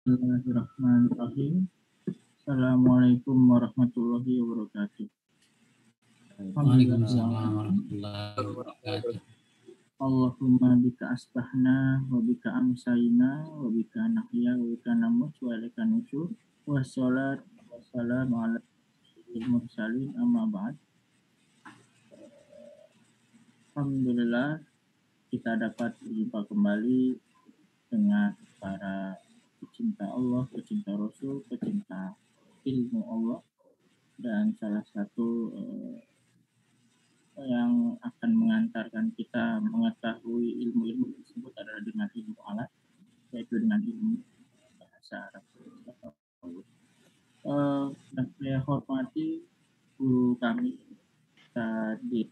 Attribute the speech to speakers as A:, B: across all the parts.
A: Bismillahirrahmanirrahim. Assalamualaikum warahmatullahi wabarakatuh.
B: Waalaikumsalam warahmatullahi wabarakatuh.
A: Allahumma bika asbahna wa bika amsayna wa bika nahya wa bika namut wa ilaika nusyur wassalat wassalamu ala sayyidil mursalin amma ba'd. Alhamdulillah kita dapat berjumpa kembali dengan para pecinta Allah, pecinta Rasul, pecinta ilmu Allah, dan salah satu yang akan mengantarkan kita mengetahui ilmu-ilmu tersebut adalah dengan ilmu alat, yaitu dengan ilmu bahasa Arab. Dan saya hormati guru kami tadi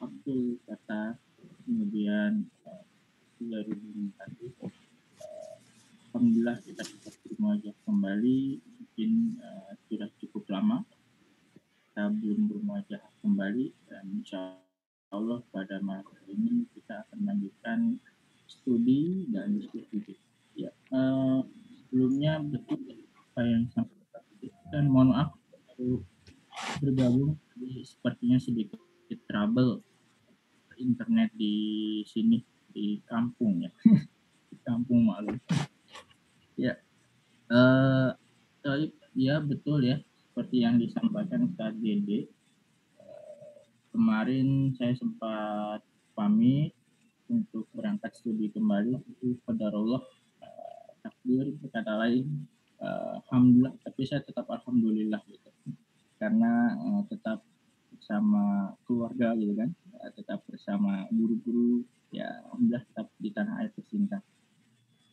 A: Abdul Kata, kemudian dari guru tadi. Alhamdulillah kita bisa bermuajah kembali, mungkin sudah cukup lama kita belum bermuajah kembali, dan insya Allah pada malam ini kita akan melanjutkan studi dan diskusi. Ya, sebelumnya betul apa yang disampaikan, dan mohon maaf baru bergabung, sepertinya sedikit trouble internet di sini di kampung ya, di kampung maklum. Ya, ya betul ya, seperti yang disampaikan Ustaz Dede. Kemarin saya sempat pamit untuk berangkat studi kembali, itu qadarullah, takdir berkata lain, alhamdulillah, tapi saya tetap alhamdulillah gitu, karena tetap bersama keluarga gitu kan, tetap bersama guru-guru, ya alhamdulillah tetap di tanah air tercinta.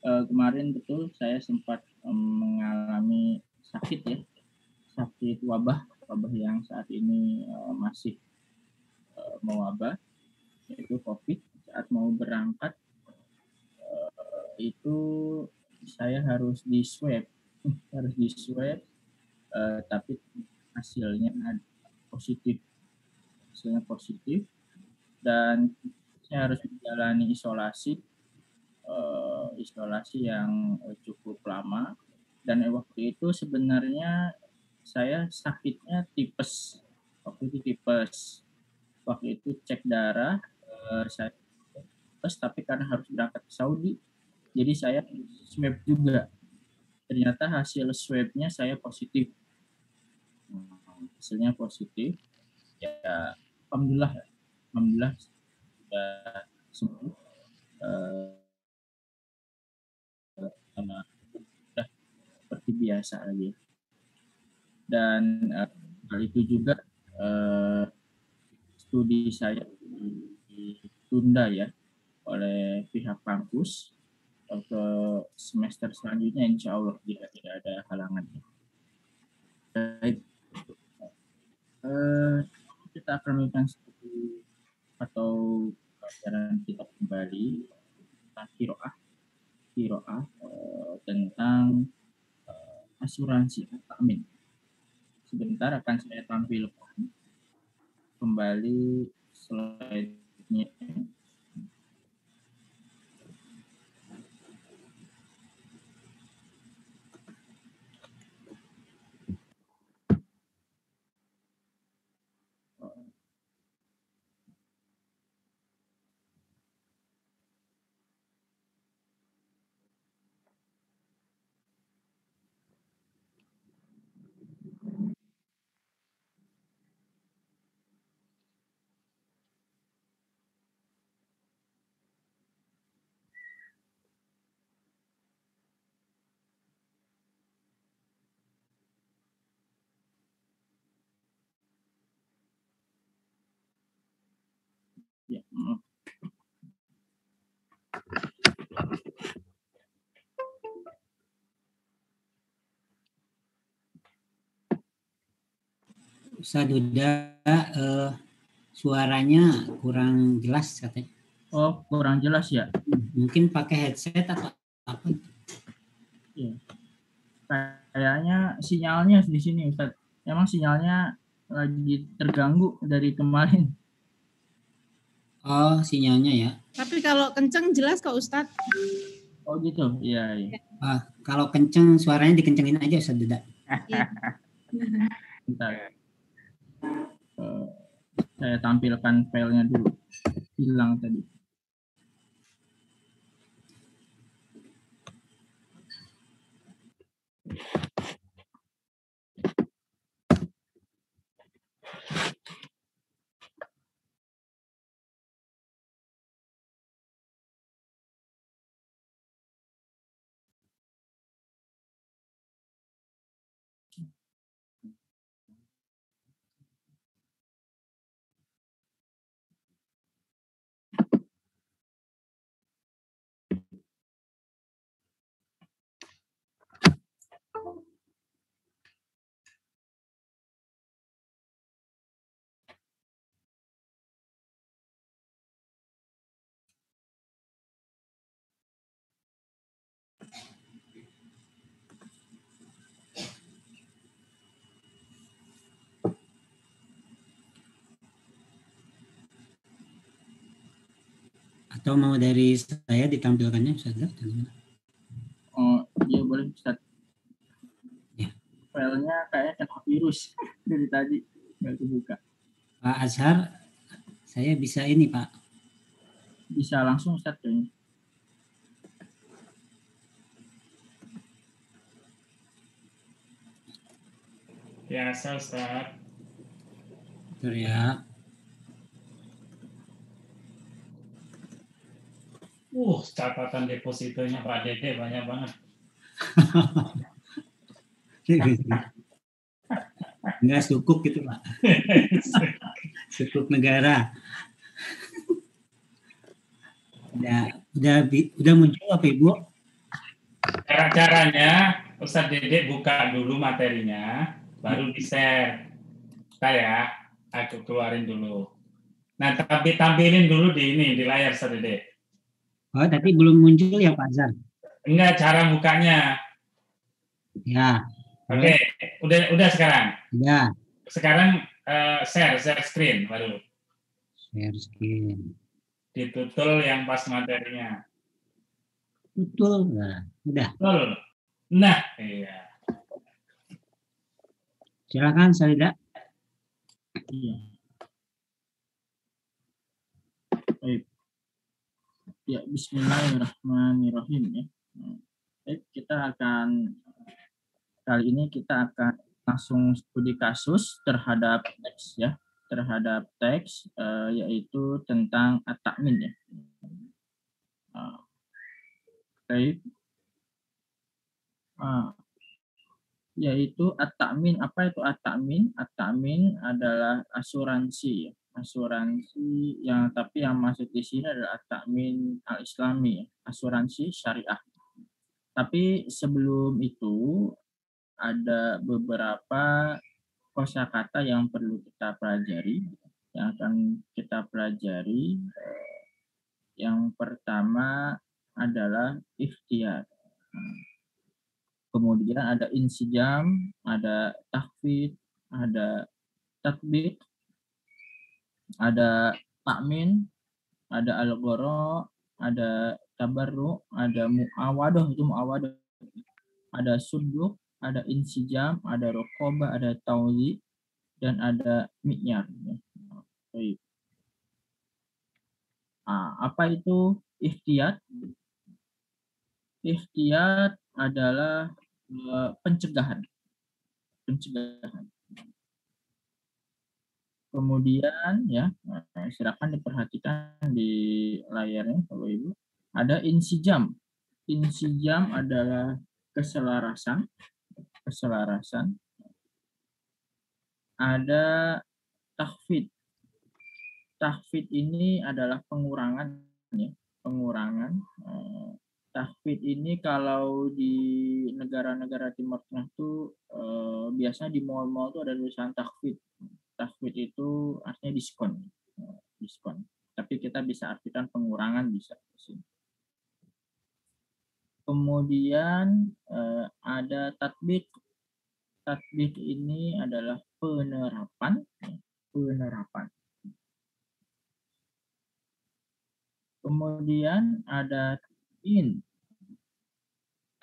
A: Kemarin betul saya sempat mengalami sakit ya, sakit wabah yang saat ini masih mewabah, yaitu COVID. Saat mau berangkat itu saya harus di swab, tapi hasilnya positif, dan saya harus menjalani isolasi yang cukup lama. Dan waktu itu sebenarnya saya sakitnya tipes, waktu itu cek darah, saya tipes, tapi karena harus berangkat ke Saudi, jadi saya swab juga. Ternyata hasil swabnya saya positif, ya alhamdulillah sudah sembuh, sudah seperti biasa lagi. Dan hal itu juga studi saya ditunda ya oleh pihak kampus ke semester selanjutnya, insya Allah jika tidak ada halangan. Baik, kita akan melakukan studi atau pelajaran kita kembali tentang kiroah, tentang asuransi takmin. Sebentar akan saya tampilkan kembali slide-nya. Ya,
B: Ustaz Duda, suaranya kurang jelas katanya.
A: Oh, kurang jelas ya?
B: Mungkin pakai headset atau apa?
A: Ya. Kayaknya sinyalnya di sini, Ustaz. Emang sinyalnya lagi terganggu dari kemarin.
B: Oh, sinyalnya ya.
C: Tapi kalau kenceng jelas kok Ustadz.
A: Oh gitu, iya.
B: Kalau kenceng suaranya dikencengin aja Ustaz Duda.
C: Ya.
A: Bentar. Saya tampilkan filenya dulu. Hilang tadi.
B: Atau mau dari saya ditampilkannya Ustaz Duda?
A: Oh, iya boleh Ustaz.
B: Ya.
A: Filenya kayaknya kena virus dari tadi nggak kebuka.
B: Pak Azhar, saya bisa ini Pak.
A: Bisa langsung Ustaz kayaknya.
D: Biasa Ustaz.
B: Bentar ya.
D: Catatan depositonya Pak Dede banyak banget.
B: Enggak sukuk gitu Pak. Sukuk negara. Udah muncul apa Ibu?
D: Cara-caranya Ustaz Dede buka dulu materinya, baru di-share. Bentar ya, aku keluarin dulu. Nah, tapi tampilin dulu di layar Ustaz Dede.
B: Oh, tapi belum muncul ya Pak Azhar?
D: Enggak, cara bukanya.
B: Ya.
D: Oke, udah sekarang.
B: Ya.
D: Sekarang share screen baru.
B: Share screen.
D: Ditutul yang pas materinya.
B: Betul. Nah, udah.
D: Betul. Nah, iya.
B: Silakan Salida.
A: Iya. Baik. Ya, bismillahirrahmanirrahim ya. Baik, kali ini kita akan langsung studi kasus terhadap teks ya, yaitu tentang at-ta'min ya. Baik. Yaitu at-ta'min. Apa itu at-ta'min? At-ta'min adalah asuransi ya. Asuransi tapi yang masuk di sini adalah at-ta'min al-islami, ya. Asuransi syariah. Tapi sebelum itu ada beberapa kosakata yang perlu kita pelajari, yang akan kita pelajari. Yang pertama adalah ikhtiyar. Kemudian ada insijam, ada takhfid, ada tatbiq, ada takmin, ada al-ghara, ada tabarru, ada muawadah, itu muawadah. Ada suduk, ada insijam, ada raqabah, ada tawli, dan ada mi'yar. Baik. Apa itu ikhtiyat? Ikhtiyat adalah pencegahan. Kemudian ya, silakan diperhatikan di layarnya Bapak Ibu. Ada insijam. Insijam adalah keselarasan. Ada takhfid. Takhfid ini adalah pengurangan ya, pengurangan. Takhfid ini kalau di negara-negara Timur Tengah itu biasanya di mal-mal itu ada tulisan takhfid. Takhfid itu artinya diskon. Tapi kita bisa artikan pengurangan bisa di sini. Kemudian ada tatbik. Tatbik ini adalah penerapan. Kemudian ada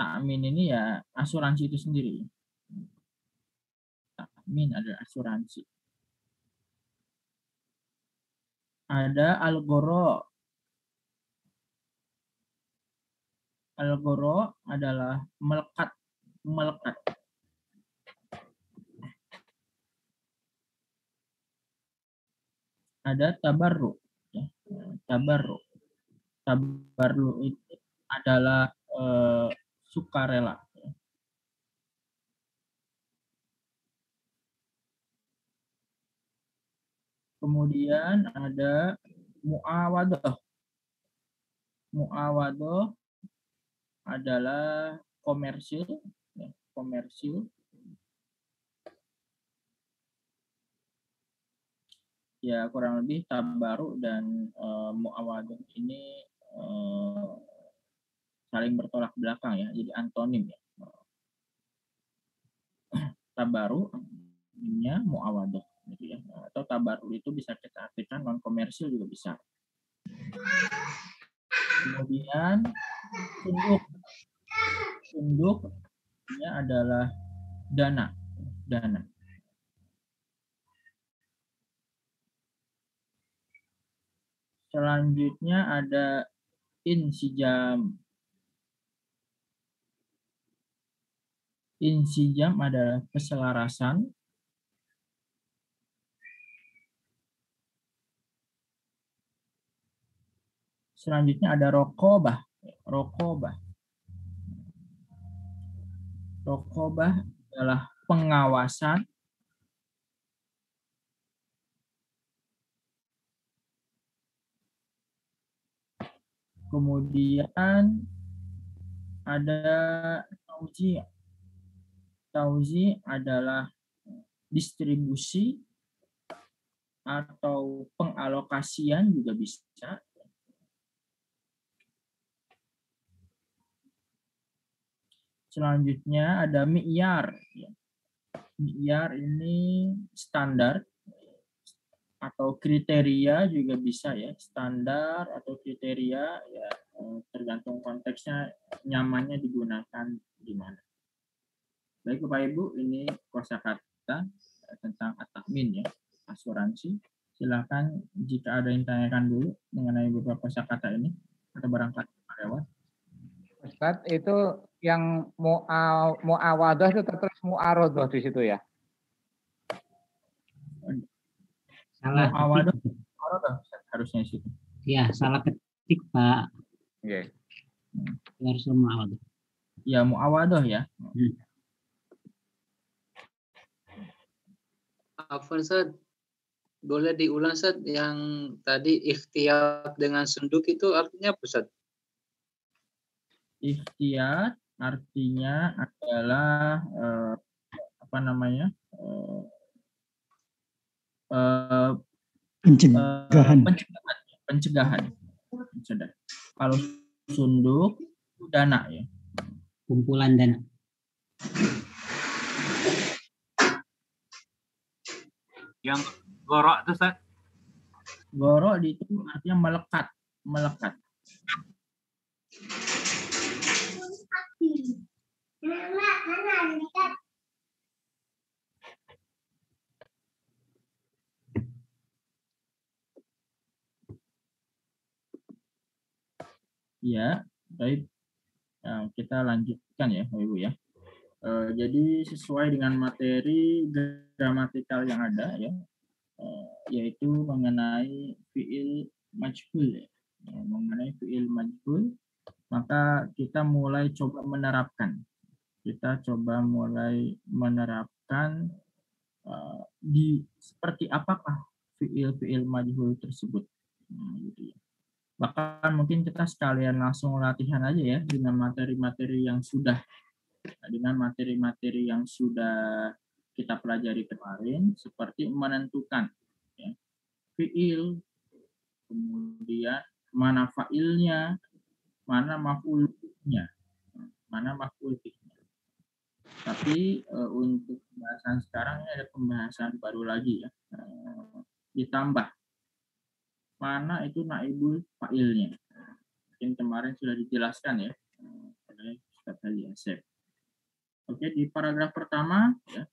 A: Ta'min ini ya asuransi itu sendiri. Ta'min adalah asuransi. Ada al-ghara. Al-ghara adalah melekat. Melekat. Ada tabarru. Ya. Tabarru. Tabarru itu adalah sukarela. Kemudian ada muawadah. Muawadah adalah komersil, ya, komersil. Ya kurang lebih tabarru dan muawadah ini saling bertolak belakang ya, jadi antonim ya. Tabarru artinya muawadah gitu ya. Atau tabarru itu bisa kita artikan non komersil juga bisa. Kemudian sunduk. Sunduknya adalah dana. Dana. Selanjutnya ada insijam. Insijam adalah keselarasan. Selanjutnya ada rokobah. Rokobah. Rokobah adalah pengawasan. Kemudian ada tauzi. Tauzi adalah distribusi atau pengalokasian juga bisa. Selanjutnya ada mi'yar. Mi'yar ini standar atau kriteria juga bisa ya. Standar atau kriteria ya tergantung konteksnya nyamannya digunakan di mana. Baik Bapak Ibu, ini kosakata tentang at-ta'min ya, asuransi. Silakan jika ada yang tanyakan dulu mengenai beberapa kosakata ini atau barangkali lewat.
C: Ustadz, itu yang muawadah itu terus muarodoh di situ ya?
B: Salah
A: Muawadah
B: ketik.
A: harusnya di situ.
B: Ya, salah ketik Pak.
C: Iya.
B: Harus muawadah.
A: Ya muawadah ya.
E: Afwan Ustaz, boleh diulang Ustaz yang tadi ikhtiyat dengan sunduk itu artinya apa Ustaz?
A: Ikhtiyat artinya adalah apa namanya?
B: Pencegahan.
A: Pencegahan. Kalau sunduk itu dana ya.
B: Kumpulan dana.
F: Yang gorok itu Ustaz?
A: Gorok itu artinya melekat, melekat. Ya, baik. Nah, kita lanjutkan ya, Bapak Ibu ya. Jadi sesuai dengan materi gramatikal yang ada ya, yaitu mengenai fiil majhul ya. Mengenai fiil majhul, maka kita mulai coba menerapkan. Kita coba mulai menerapkan di seperti apakah fiil-fiil majhul tersebut. Nah, gitu ya. Bahkan mungkin kita sekalian langsung latihan aja ya dengan materi-materi yang sudah kita pelajari kemarin, seperti menentukan ya, fiil, kemudian mana fa'ilnya, mana maf'ul bihnya, mana maf'ul bihnya. Tapi untuk pembahasan sekarang ini ada pembahasan baru lagi ya, ditambah mana itu naibul fa'ilnya. Mungkin kemarin sudah dijelaskan ya, kata Yasir. Oke, di paragraf pertama ya,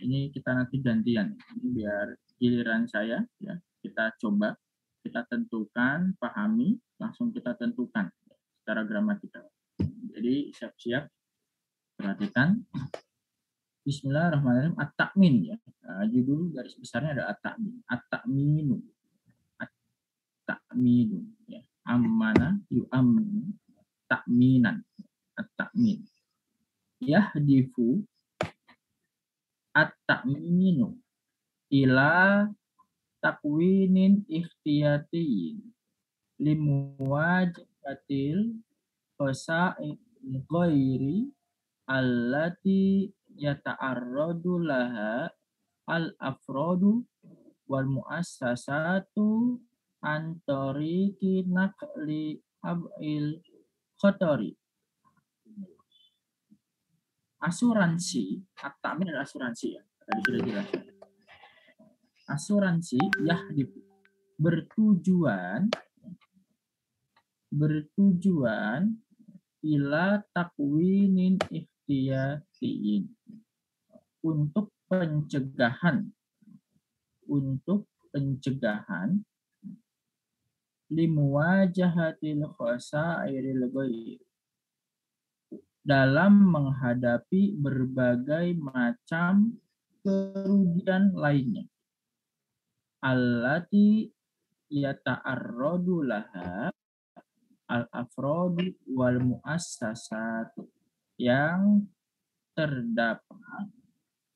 A: ini kita nanti gantian. Ini biar giliran saya ya. Kita coba, kita tentukan, pahami, langsung kita tentukan ya, secara gramatikal. Jadi siap-siap perhatikan. Bismillahirrahmanirrahim. At-ta'min ya. Judul garis besarnya ada at-ta'min. At-ta'minu. At-ta'minu ya. Ammana yu'ammin. Ta'minan. At-ta'min. Yahdifu at-ta'minu ila takwinin ikhtiyatiyin limuwajahatil qasa'il ghairi allati yata'arradu laha al-afradu wal muassasatu an tariqi naqli ab'il khatari. Asuransi, at-ta'min adalah asuransi ya. Tadi sudah jelas. Asuransi bertujuan ila takwinin ikhtiyatiin untuk pencegahan limuwajahatil khasairil ghair dalam menghadapi berbagai macam kerugian lainnya. Allati yata'arradu laha al-afradu wal muassasatu yang terdapat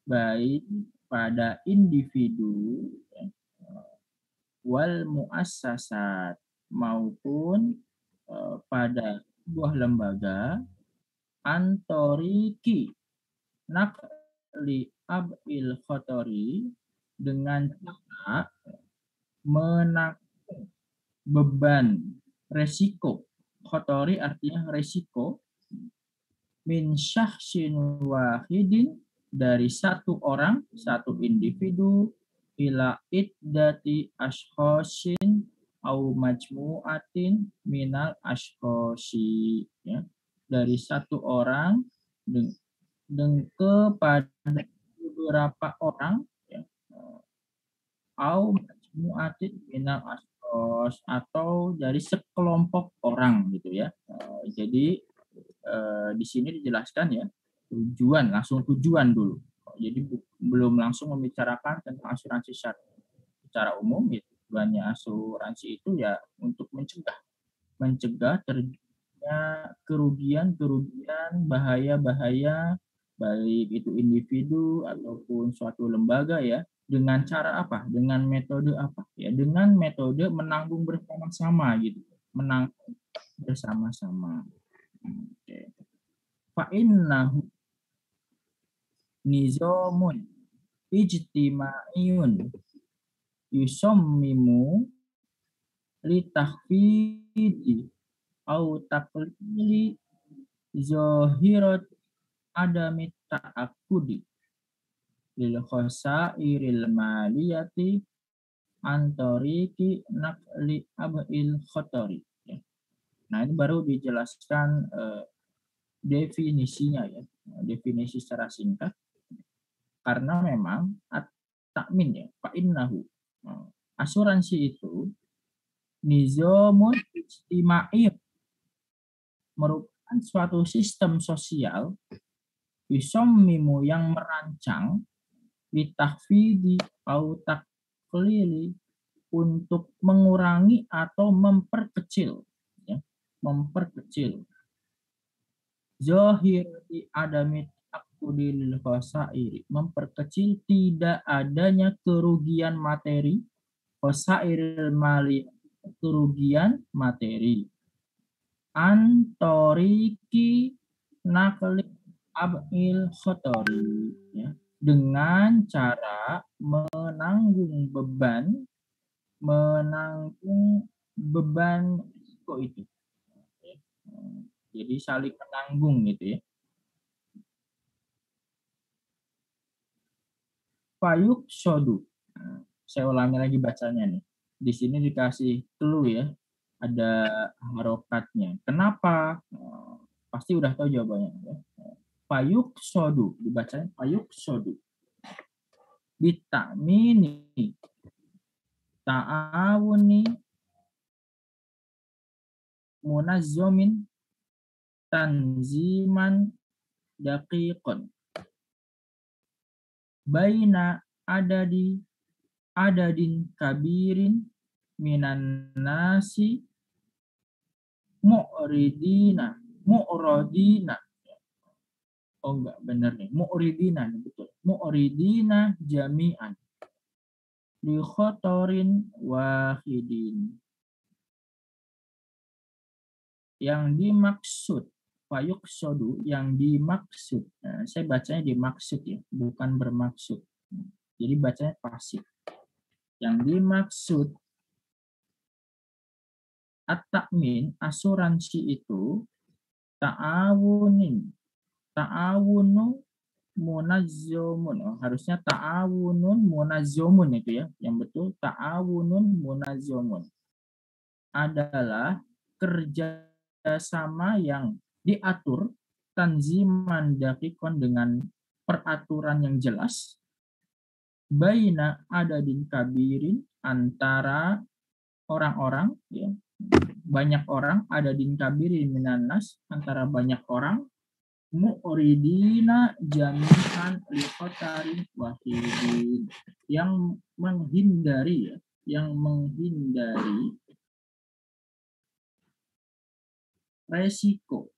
A: baik pada individu wal muassasat maupun pada sebuah lembaga antoriki nakli ab'il khotori dengan cara menanggung beban resiko. Khotori artinya resiko min syahsin wahidin dari satu orang, satu individu ila iddati ashkhosin au majmu'atin minal ashkhosi ya. Dari satu orang kepada beberapa orang ya, au majmu'atin minal ashkhos atau dari sekelompok orang gitu ya. Jadi di sini dijelaskan ya tujuan, langsung tujuan dulu. Jadi belum langsung membicarakan tentang asuransi secara umum. Ya. Tujuannya asuransi itu ya untuk mencegah terjadinya kerugian, bahaya-bahaya baik itu individu ataupun suatu lembaga ya. Dengan cara apa? Dengan metode apa? Ya, dengan metode menanggung bersama-sama gitu. Menanggung bersama-sama. Oke. Fa'innahu nizamun ijtima'iyun yusammimu litahfidi au taqlili zahirat adami ta'akudi lil khasairil maliyati antariki naqli ab'il khatari. Nah, ini baru dijelaskan definisinya ya. Definisi secara singkat. Karena memang at-ta'min ya, fa'innahu. Asuransi itu nizamun ijtima'i merupakan suatu sistem sosial yusammimu yang merancang litahfidi au taqlili untuk mengurangi atau memperkecil ya, zahirati adami akudil khasairi, memperkecil tidak adanya kerugian materi, khasairil mali, kerugian materi, antoriki nakli ab'il khotori ya, dengan cara menanggung beban risiko itu. Jadi saling menanggung gitu ya. Fayuk sodu. Saya ulangi lagi bacanya nih. Di sini dikasih clue ya. Ada harokatnya. Kenapa Pasti udah tahu jawabannya. Ya. Payuk sodu, dibacanya payuk sodu. Bitamini, ta'awuni, munazzomin, tanziman, daqiqon. Baina adadin kabirin minan nasi mu'ridina. Oh enggak, benar nih. Mu'ridina, betul. Mu'ridina jami'an. Li khotorin wahidin. Yang dimaksud, payuk sodu, yang dimaksud. Nah, saya bacanya dimaksud ya, bukan bermaksud. Jadi bacanya pasif. Yang dimaksud at-ta'min, asuransi itu ta'awunu munazzomun. Oh, harusnya ta'awunun munazzomun itu ya. Yang betul ta'awunun munazzomun. Adalah kerjasama yang diatur tanziman dakikon dengan peraturan yang jelas. Baina adadin kabirin, antara orang-orang ya. Banyak orang, adadin kabirin minanas, antara banyak orang, mu'ridina jami'an liqotarin wahidin, yang menghindari ya, yang menghindari resiko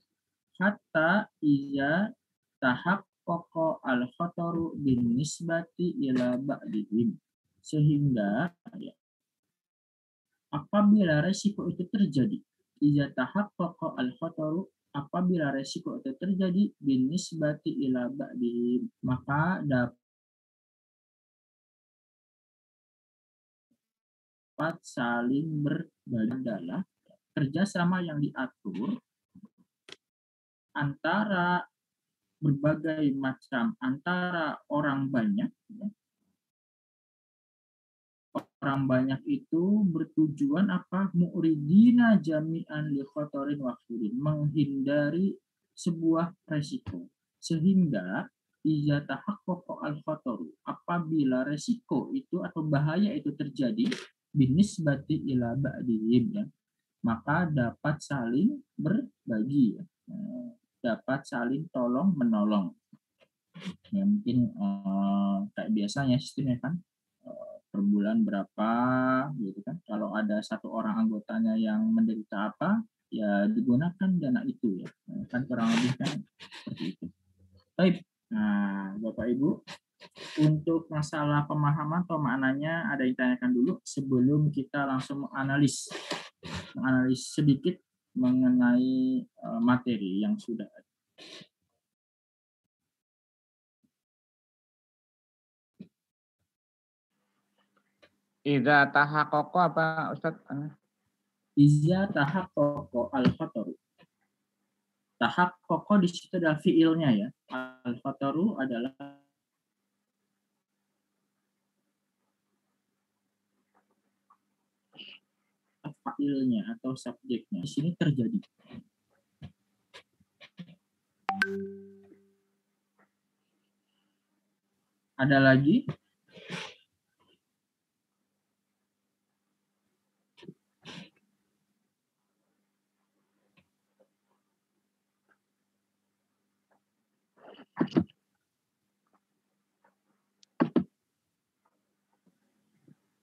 A: hatta iza tahaqqaqa al-khataru bin nisbati ila ba'dihim, sehingga ya, apabila resiko itu terjadi, iza tahaqqaqa al-khataru, apabila resiko itu terjadi bin nisbati ila ba'dihim, maka dapat saling berbagi kerjasama yang diatur antara berbagai macam, antara orang banyak. Orang banyak itu bertujuan apa? Mu'ridina jami'an li khotorin wahidin, menghindari sebuah resiko. Sehingga iza tahaqqaqa al-khotoru, apabila resiko itu atau bahaya itu terjadi binisbati ila ba'dihim ya, maka dapat saling berbagi ya. Dapat saling tolong menolong. Ya, mungkin kayak biasanya sistemnya kan per bulan berapa gitu kan. Kalau ada satu orang anggotanya yang menderita apa, ya digunakan dana itu ya. Kan kurang lebih kan seperti itu. Baik. Nah, Bapak Ibu, untuk masalah pemahaman atau maknanya ada yang ditanyakan dulu sebelum kita langsung menganalisis sedikit mengenai materi yang sudah ada.
C: Iza tahaqqaqa apa Ustaz?
A: Iza tahaqqaqa al-khataru. Tahaqqaqa di situ adalah fiilnya ya. Al-khataru adalah failnya atau subjeknya. Di sini terjadi. Ada lagi?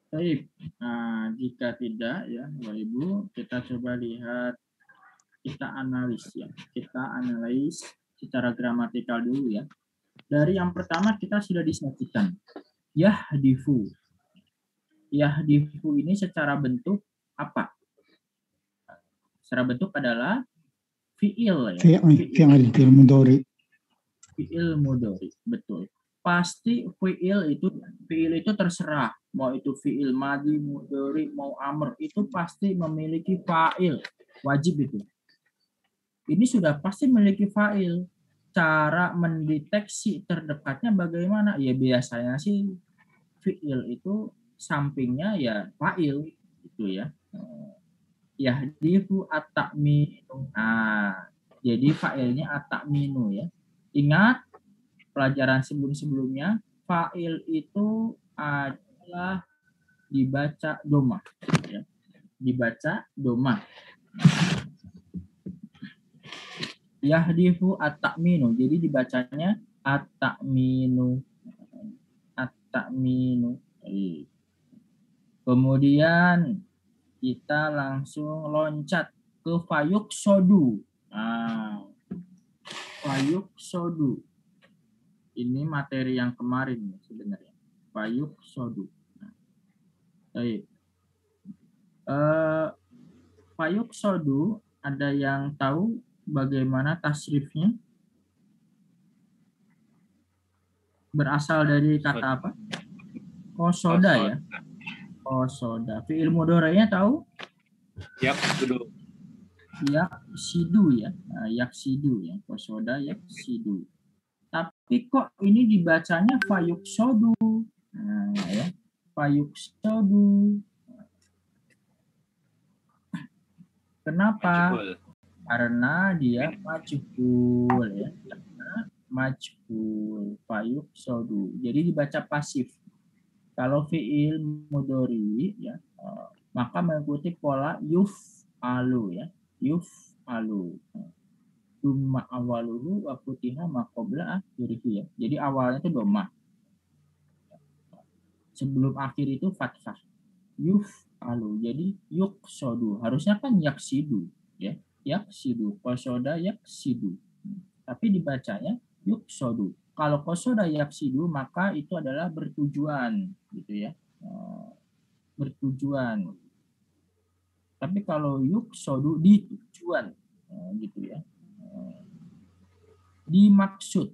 A: Baik, nah, jika tidak ya Bapak Ibu, kita coba lihat, kita analis secara gramatikal dulu ya. Dari yang pertama kita sudah disaksikan yahdifu. Yahdifu ini secara bentuk apa? Secara bentuk adalah fiil ya.
G: Fiil mudhari.
A: Fiil mudhari, betul. Pasti fiil itu terserah, mau itu fiil madhi, mudhari, mau amr, itu pasti memiliki fa'il, wajib itu. Ini sudah pasti memiliki fa'il. Cara mendeteksi terdekatnya bagaimana? Ya biasanya sih fiil itu sampingnya ya fa'il itu ya. Yahdifu at-ta'minu. Nah, Jadi fa'ilnya at-ta'minu ya. Ingat pelajaran sebelum-sebelumnya, fa'il itu adalah dibaca domah ya. Dibaca domah. Yahdifu at-ta'minu. Jadi dibacanya at-ta'minu. At-ta'minu. Kemudian kita langsung loncat ke fayuk sodu. Nah, fayuk sodu. Ini materi yang kemarin sebenarnya. Fayuk sodu. Nah, baik. Fayuk sodu, ada yang tahu bagaimana tasrifnya? Berasal dari kata apa? Kosoda ya. Kosoda. Fi'il mudhari'nya tahu?
F: Yaqsudu.
A: Yaksidu ya. Nah, yaksidu ya. Kosoda yaksidu. Tapi kok ini dibacanya fayuk sodu? Nah, ya. Fayuk sodu. Kenapa?
F: Majhul.
A: Karena dia majhul ya. Karena majhul. Fayuk sodu. Jadi dibaca pasif. Kalau fi'il mudhari ya, maka mengikuti pola yuf'alu ya. Yuf'alu. Dumma awaluhu wa futiha ma qabla akhirihi ya. Jadi awalnya itu domah. Sebelum akhir itu fathah. Yuf'alu. Jadi yuqsodu. Harusnya kan yaksidu ya. Yaksidu. Qasoda yaksidu. Tapi dibacanya yuqsodu. Kalau qasoda yaksidu maka itu adalah bertujuan gitu ya. Bertujuan. Tapi kalau yuqsodu di tujuan gitu ya. Dimaksud.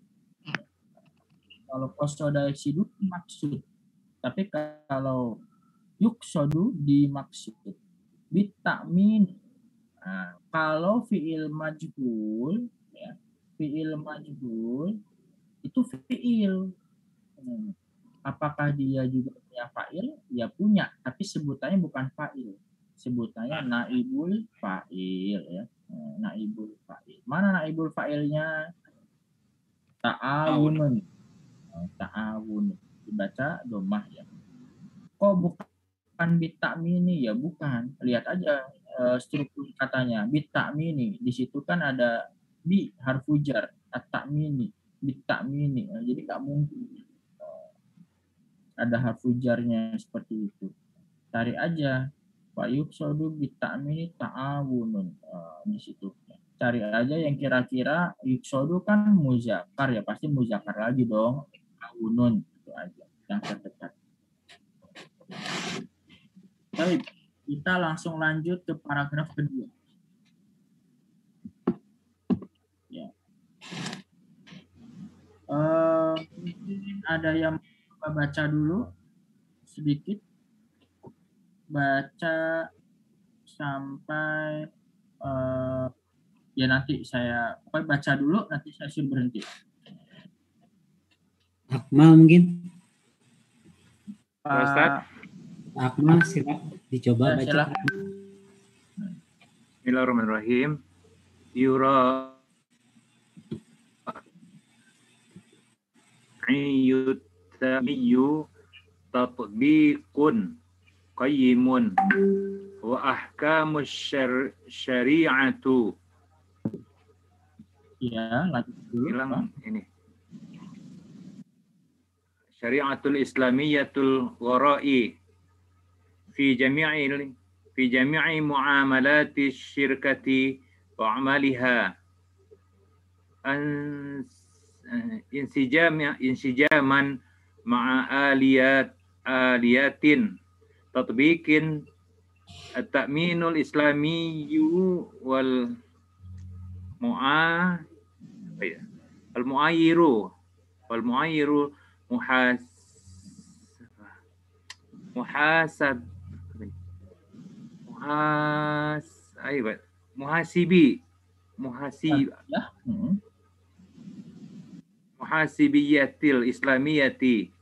A: Kalau qasoda yaksidu dimaksud. Tapi kalau yuqsodu dimaksud. Bitakmin. Nah, kalau fi'il majhul ya, fi'il majhul itu fi'il. Apakah dia juga punya fa'il? Ya punya, tapi sebutannya bukan fa'il. Sebutannya naibul fa'il ya. Naibul fa'il. Mana naibul fa'ilnya? Ta'awunun. Ta'awun. Dibaca domah ya. Kok bukan bitakmini? Ya bukan. Lihat aja struktur katanya. Bitakmini. Di situ kan ada bi harfu jar. At-ta'mini. Bitakmini. Jadi nggak mungkin ada harfu jarnya seperti itu. Cari aja. Wa yuqsadu bitakmini ta'awunun. Di situ. Cari aja yang kira-kira yuqsadu kan muzakkar ya. Pasti muzakkar lagi dong. Ta'awunun. Itu aja. Yang terdekat. Baik. Kita langsung lanjut ke paragraf kedua. Ya. Mungkin ada yang baca dulu sedikit. Baca sampai ya nanti saya baca dulu, nanti saya suruh berhenti.
B: Akmal mungkin.
F: Ustaz.
B: Akmal silakan dicoba baca.
A: Silakan.
F: Bismillahirrahmanirrahim. Yura yutamiyu tatbiqun qayyimun wa ahkamus syari'atu.
A: Ya, lanjut dulu.
F: Hilang ini. Syari'atul Islamiyyatul Ghara'i fi jami'i muamalati syirkati wa amaliha insijaman ma'a aliyatin tatbiqin at-ta'minul islamiyyu wal mu'ayyiru muhasibiyatil islamiyati.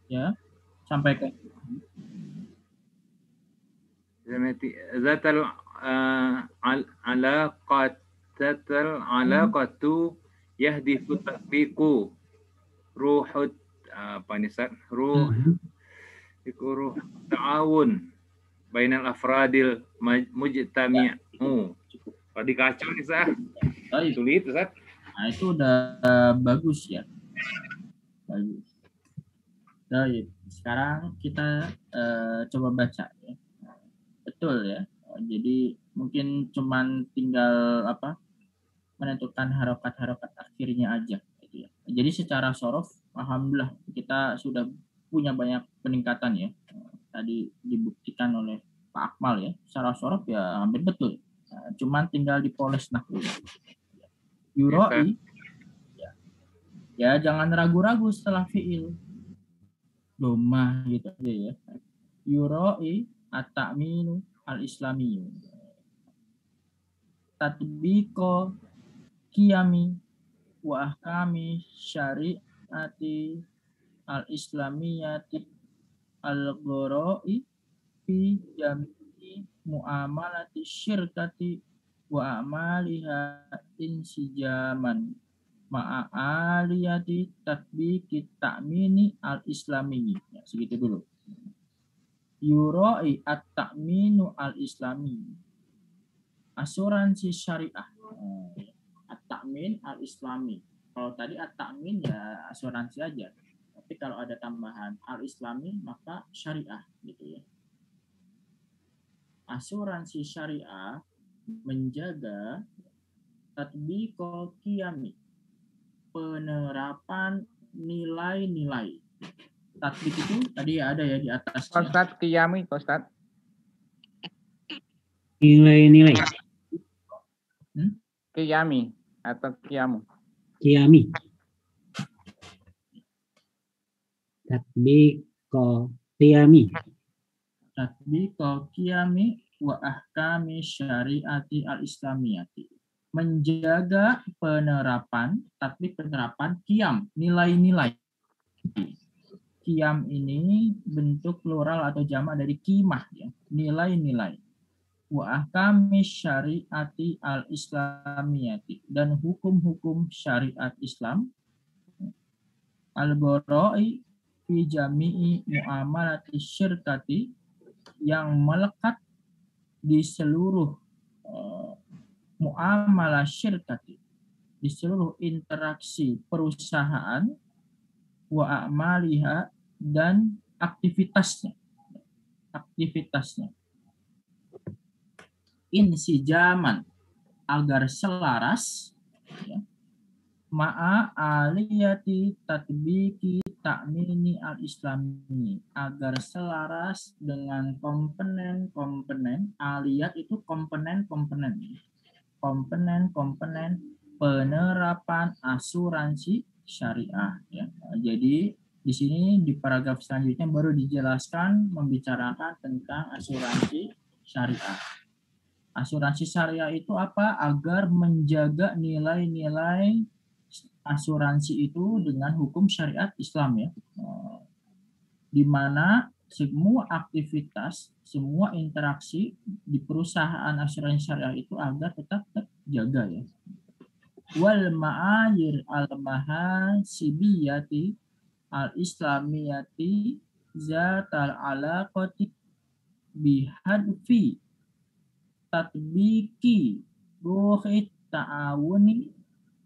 A: Ya, sampaikan.
F: Zatal tatal alaqatu yahdifu tatbiqu ruhut apa nih Ustaz? Ruh ta'awun bainal afradil mujtami'u. Kalau dikacau nih Ustaz.
A: Baik.
F: Sulit Ustaz.
A: Nah, itu udah bagus ya. Bagus. Baik. Sekarang kita coba baca ya. Betul ya. Jadi mungkin cuman tinggal menentukan harokat-harokat akhirnya aja gitu ya. Jadi secara sorof alhamdulillah kita sudah punya banyak peningkatan ya. Tadi dibuktikan oleh Pak Akmal ya. Secara sorof ya hampir betul. Cuman tinggal dipoles nahwunya. Yuroi ya jangan ragu-ragu setelah fiil. Domah gitu aja ya. Yuroi at-ta'minu al-islami. Tatbiko qiyami wa ahkami syariati al-islamiyati al-ghara'i fi jami'i muamalati syirkati wa amaliha insijaman ma'aliyati tatbiki ta'mini al-islami. Ya, segitu dulu. Yuroi at-ta'minu al-islami. Asuransi syariah. At-ta'min al-islami. Kalau tadi at-ta'min ya asuransi aja. Tapi kalau ada tambahan al-islami maka syariah gitu ya. Asuransi syariah menjaga tatbiqul qiyami, penerapan nilai-nilai. Tatbik itu tadi ada ya di atas.
C: Ustaz qiyami, Ustaz.
B: Nilai-nilai.
C: Qiyami atau qiyamu.
B: Qiyami. Tatbiqul qiyami.
A: Tatbiqul qiyami wa ahkami syariati al-islamiyati. Menjaga penerapan, tatbik penerapan qiyam, nilai-nilai. Qiyam ini bentuk plural atau jamak dari qimah ya, nilai-nilai. Wa ahkami syariati al-islamiyati, dan hukum-hukum syariat Islam al-ghara'i fi jami'i muamalati syirkati, yang melekat di seluruh muamalah syirkati, di seluruh interaksi perusahaan, wa a'maliha, dan aktivitasnya. Insijaman, agar selaras ya, ma'a aliyati tatbiki ta'mini al-islami, agar selaras dengan komponen-komponen. Aliyat itu komponen-komponen penerapan asuransi syariah ya. Jadi di sini di paragraf selanjutnya baru dijelaskan membicarakan tentang asuransi syariah. Asuransi syariah itu apa? Agar menjaga nilai-nilai asuransi itu dengan hukum syariat Islam ya. Di mana semua aktivitas, semua interaksi di perusahaan asuransi syariah itu agar tetap terjaga ya. Wal ma'ayir al-mahasibiyati al-islamiyati zatal alaqati bihadfi tatbiki ruhit ta'awuni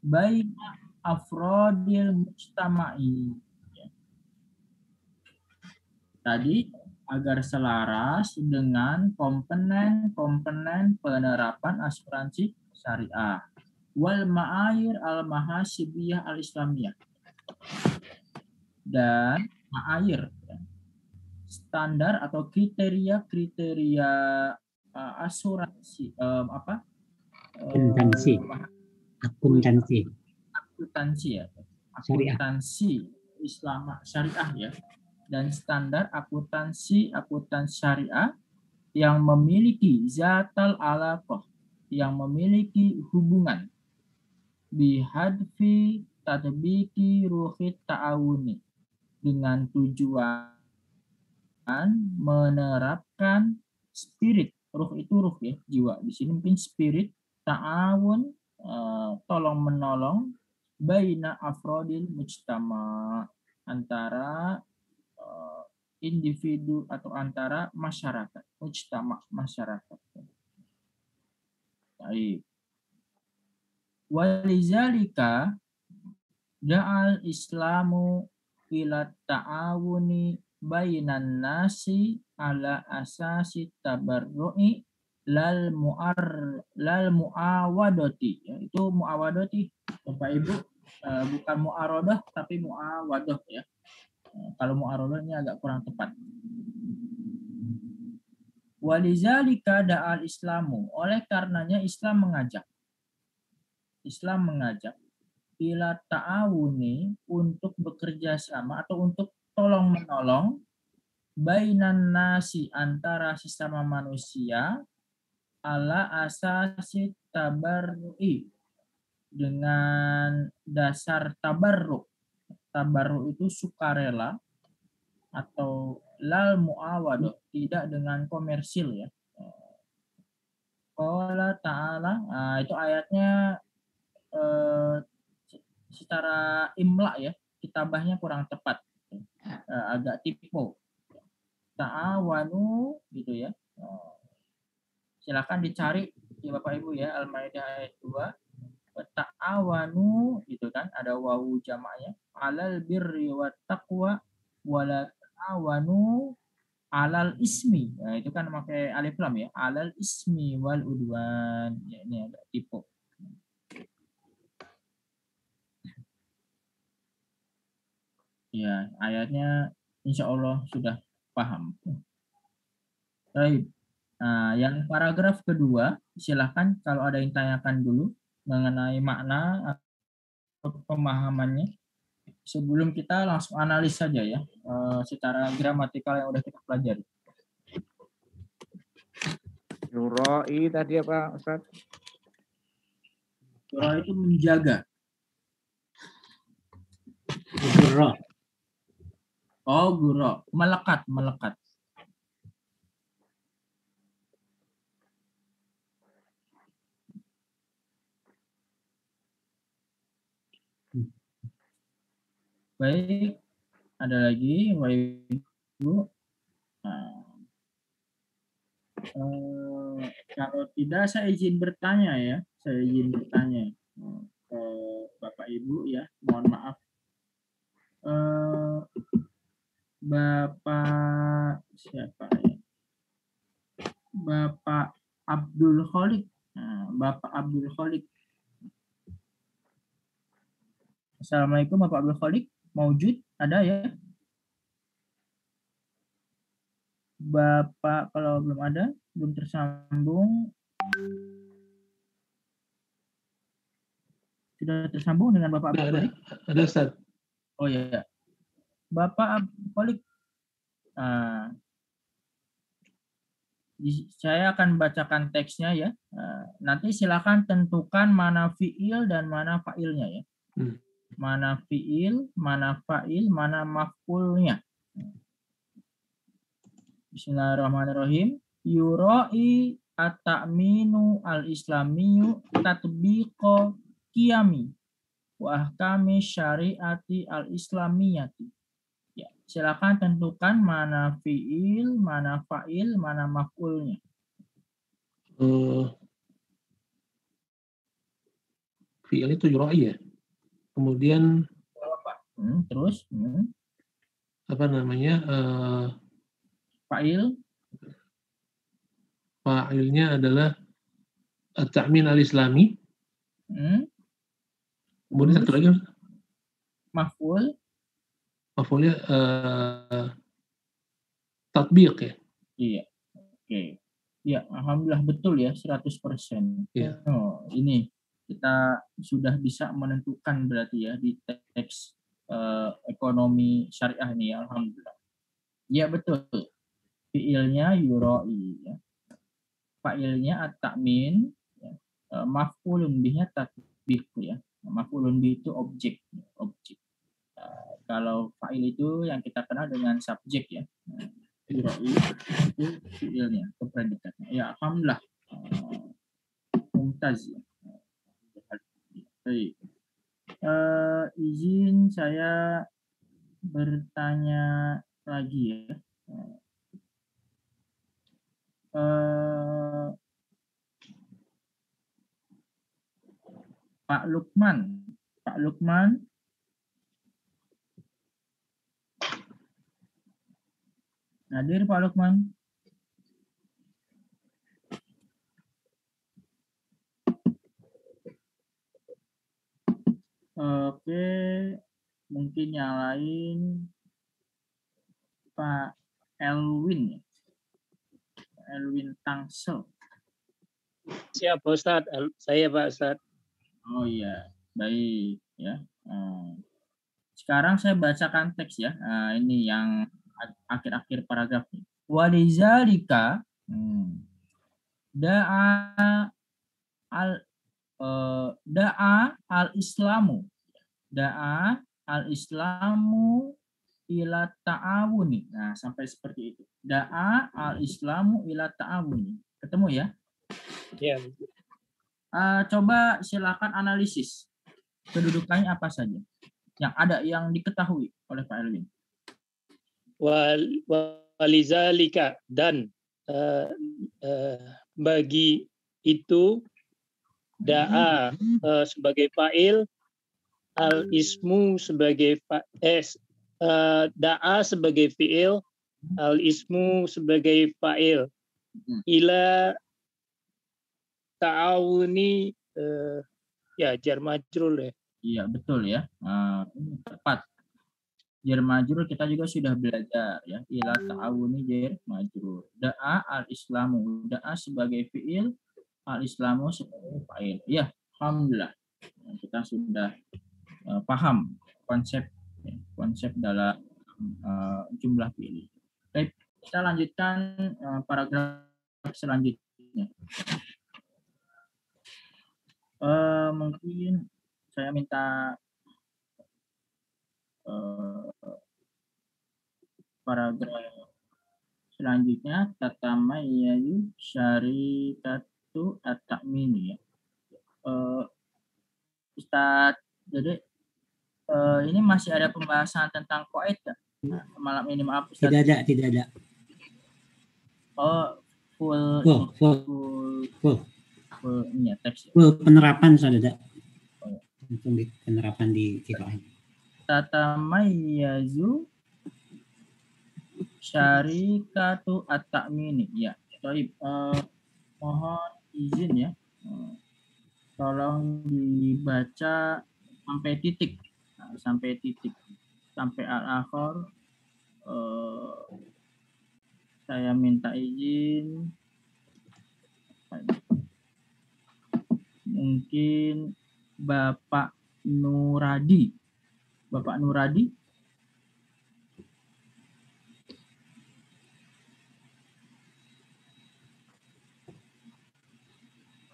A: baina afrodil mujtama'i. Tadi agar selaras dengan komponen-komponen penerapan asuransi syariah. Wal ma'ayir al-mahasibiyah al-islamiyah. Dan ma'ayir, standar atau kriteria asuransi akuntansi ya, akuntansi Islam syariah ya, dan standar akuntansi syariah yang memiliki zatal alaqah, yang memiliki hubungan bihadfi tatbiki ruhit ta'awuni, dengan tujuan menerapkan spirit. Ruh itu ruh ya, jiwa. Di sini mungkin spirit ta'awun, tolong menolong baina afrodil mujtama, antara individu atau antara masyarakat, mujtama, masyarakat. Baik. Walizalika ja'al Islamu ila ta'awuni bainan nasi ala asasi tabarru'i lal muawadati. Ya, itu muawadati Bapak Ibu, bukan muarodah tapi muawadah ya. Kalau muarodah ini agak kurang tepat. Walizalika da'al Islamu, oleh karenanya Islam mengajak ila ta'awuni, untuk bekerja sama atau untuk tolong menolong bainan nasi, antara sesama manusia, ala asasi tabarru'i, dengan dasar tabarru. Tabarru itu sukarela, atau lal muawadah, tidak dengan komersil ya. Qala ta'ala, itu ayatnya secara imla ya, kitabahnya kurang tepat, agak tipe. Ta'awanu gitu ya. Silakan dicari ya Bapak Ibu ya, Al-Maidah ayat 2. Ta'awanu gitu kan, ada wawu jamaknya, alal birri wat taqwa wala ta'awanu alal ismi. Nah, itu kan pakai alif lam ya, alal ismi wal udwan. Ya, ini ada tipe. Ya, ayatnya insya Allah sudah paham. Baik. Nah, yang paragraf kedua, silahkan kalau ada yang tanyakan dulu mengenai makna atau pemahamannya. Sebelum kita langsung analis saja ya, secara gramatikal yang udah kita pelajari.
C: Yuroi tadi apa Ustaz?
A: Surah itu menjaga.
B: Gurra.
A: Oh, gurra, melekat. Baik, ada lagi Bapak Ibu. Kalau tidak saya izin bertanya ya, ke Bapak Ibu ya, mohon maaf. Bapak siapa ya? Bapak Abdul Khalik. Bapak Abdul Khalik. Assalamualaikum Bapak Abdul Khalik. Maujud? Ada ya? Bapak kalau belum ada, belum tersambung. Sudah tersambung dengan Bapak Abdul Khalik?
H: Ada Ustaz.
A: Oh ya. Bapak Abdul Khalik. Saya akan bacakan teksnya ya. Nanti silakan tentukan mana fiil dan mana fa'ilnya ya. Mana fiil, mana fa'il, mana maf'ulnya. Bismillahirrahmanirrahim. Yura'i at-ta'minu al-islamiyu tatbiqa qiyami wa ahkami syariati al-islamiyati. Ya, silakan tentukan mana fiil, mana fa'il, mana maf'ulnya.
H: Fiil itu yura'i ya. Kemudian
A: terus
H: apa namanya? Fa'ilnya adalah at-ta'min al-islami. Kemudian satu lagi maf'ulnya tatbiq ya.
A: Iya. Oke. Ya, alhamdulillah betul ya 100%.
H: Iya.
A: Oh, ini kita sudah bisa menentukan berarti ya di teks ekonomi syariah ini ya, alhamdulillah. Ya betul. Fiilnya yura'i ya. Fa'ilnya at-ta'min ya. Maf'ulun bihnya tatbiq ya. Maf'ulun bih itu objek. Kalau fa'il itu yang kita kenal dengan subjek ya. Yura'i itu fiilnya, itu predikatnya. Ya alhamdulillah. Mumtaz ya. Baik. Izin saya bertanya lagi ya. Pak Lukman. Pak Lukman. Hadir Pak Lukman. Oke, mungkin yang lain Pak Elwin, Elwin Tangsel.
I: Siap Pak Ustadz, saya Pak Ustadz.
A: Oh iya, baik ya. Sekarang saya bacakan teks ya. Ini yang akhir-akhir paragraf. Walizalika da'a al-islamu ila ta'awuni. Nah, sampai seperti itu. Da'a al-islamu ila ta'awuni. Ketemu ya?
I: Ya.
A: Coba silakan analisis. Kedudukannya apa saja? Yang ada, yang diketahui oleh Pak Elwin.
I: Walizalika, dan bagi itu da'a sebagai fa'il, al-ismu sebagai da'a sebagai fi'il, al-ismu sebagai fa'il, ila ta'awuni ya jar majrur ya.
A: Iya, betul ya. Tepat. Jar majrur kita juga sudah belajar ya. Ila ta'awuni jar majrur. Da'a al-islamu, da'a sebagai fi'il, al-islamu sebagai fa'il. Ya, alhamdulillah. Kita sudah paham konsep dalam jumlah fi'il. Baik, kita lanjutkan paragraf selanjutnya. Mungkin saya minta paragraf selanjutnya, tatamayyazu syarikatu at-ta'mini ya. Ustadz, jadi ini masih ada pembahasan tentang qaid ya? Malam ini, maaf Ustadz.
B: Tidak ada.
A: Oh, full ini ya, teks.
B: Full penerapan sudah ada. Untuk penerapan di kitab.
A: Tatamayyazu syarikatu at-ta'mini. Ya, baik. Mohon izin ya. Tolong dibaca sampai titik. Sampai al-akhir. Saya minta izin. Mungkin Bapak Nuradi.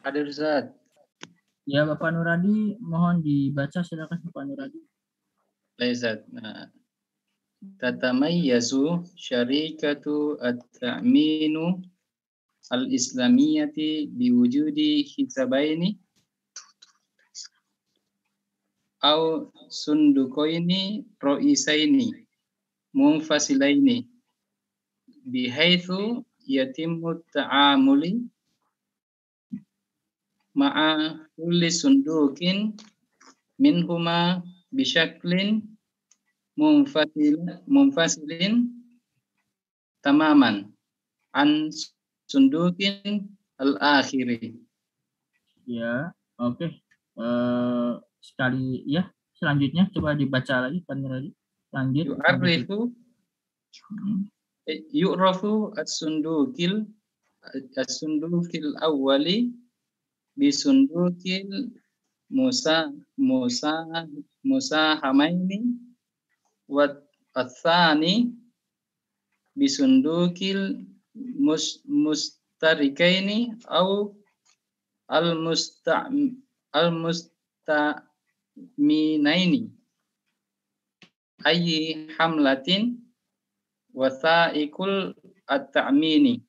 E: Ada Ustaz.
A: Ya, Bapak Nuradi, mohon dibaca, silakan Bapak Nuradi.
E: Ustaz. Tatamayyazu syarikatu at-ta'minu al-islamiyati biwujudi hisabaini au sundukoini ro'isaini munfasilaini bihaitsu yatimmu ta'amuli ma'a kulli sundukin minhuma bisyaklin munfasilin tamaman an sundukin al-akhiri.
A: Ya, oke. Sekali ya, selanjutnya coba dibaca lagi Pak Nuradi. Lanjut.
E: Yu'rafu as-sundukil awwali bisundukil musahamaini wa atsani bisundukil mustarikaini au al-mustaminaini ayyi hamlatin wasaikul at-ta'mini.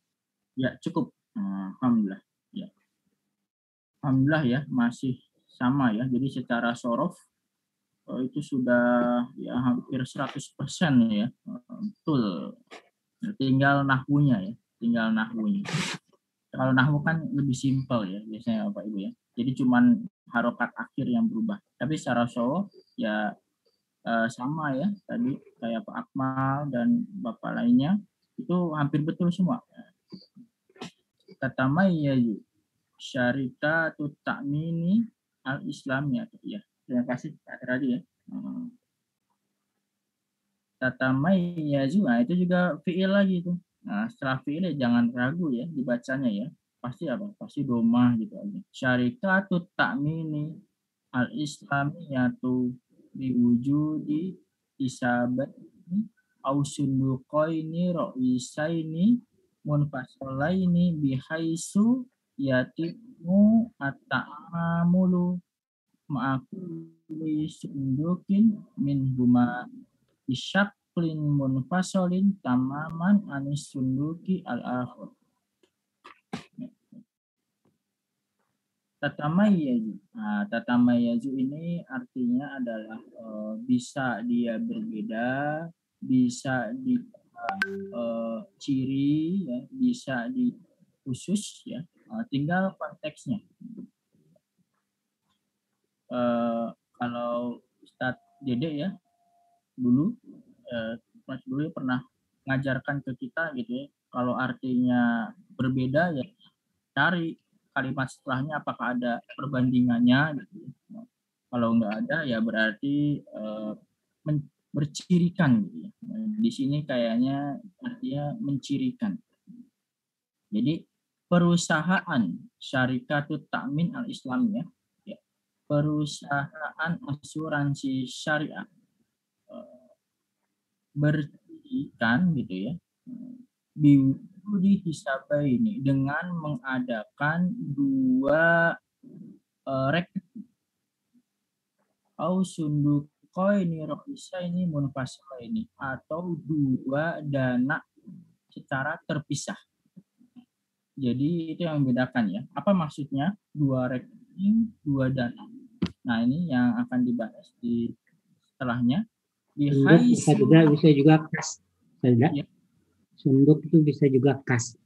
A: Ya, cukup. Alhamdulillah. Ya. Alhamdulillah ya, masih sama ya. Jadi secara sorof itu sudah ya hampir 100% ya. Betul. Tinggal nahwunya ya, tinggal nahwunya. Kalau nahwu kan lebih simpel ya biasanya Bapak Ibu ya. Jadi cuman harokat akhir yang berubah. Tapi secara sorof ya sama ya tadi kayak Pak Akmal dan Bapak lainnya itu hampir betul semua. Tatamayyazu syarikatut ta'mini al-islamiyah ya. Terima kasih Pak Radi ya. Tatamayyazu, nah itu juga fi'il lagi itu. Nah, setelah fi'il ya jangan ragu ya dibacanya ya. Pasti apa? Pasti domah gitu aja. Syarikatut ta'mini al-islamiyatu biwujudi isabati au sunduqaini ra'isaini munfasalaini bihaisu yatimu at-ta'amulu ma'akuli sundukin min huma isyaklin munfasolin tamaman anis sunduki al-akhir. Tatamayyazu. Nah, tatamayyazu ini artinya adalah bisa dia berbeda, bisa di ciri ya, bisa di khusus ya. Tinggal konteksnya. Kalau Ustadz Dede ya dulu Mas dulu pernah mengajarkan ke kita gitu ya. Kalau artinya berbeda ya cari kalimat setelahnya apakah ada perbandingannya gitu. Kalau nggak ada ya berarti bercirikan gitu ya. Di sini kayaknya artinya mencirikan. Jadi perusahaan syarikatut ta'min al-islam ya. Perusahaan asuransi syariah bercirikan gitu ya. Biwujudi hisabaini dengan mengadakan dua rekening au sunduqaini ra'isaini munfasalaini atau dua dana secara terpisah. Jadi itu yang membedakan ya. Apa maksudnya dua rekening, dua dana? Nah, ini yang akan dibahas di setelahnya.
B: Sunduk bisa juga kas. Ya. Sunduk itu bisa juga kas.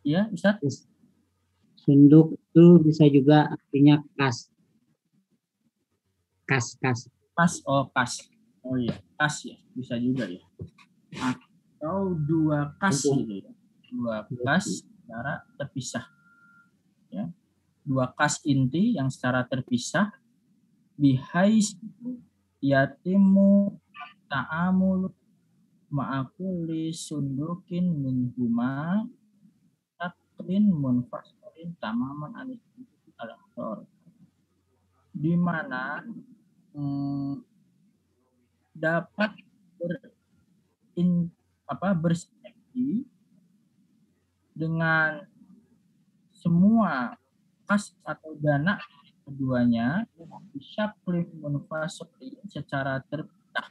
A: Iya, Ustaz?
B: Sunduk itu bisa juga artinya kas. Kas.
A: Kas, kas. Oh iya, kas ya, bisa juga ya. Atau dua kas gitu ya. Dua kas secara terpisah. Ya. Dua kas inti yang secara terpisah bihais yatimu ta'amul ma'akuli sundukin min huma taklin munfasolin tamaman anis al-akhor, di mana dapat bersinergi dengan semua kas atau dana keduanya bisyaklin munfasolin secara terpisah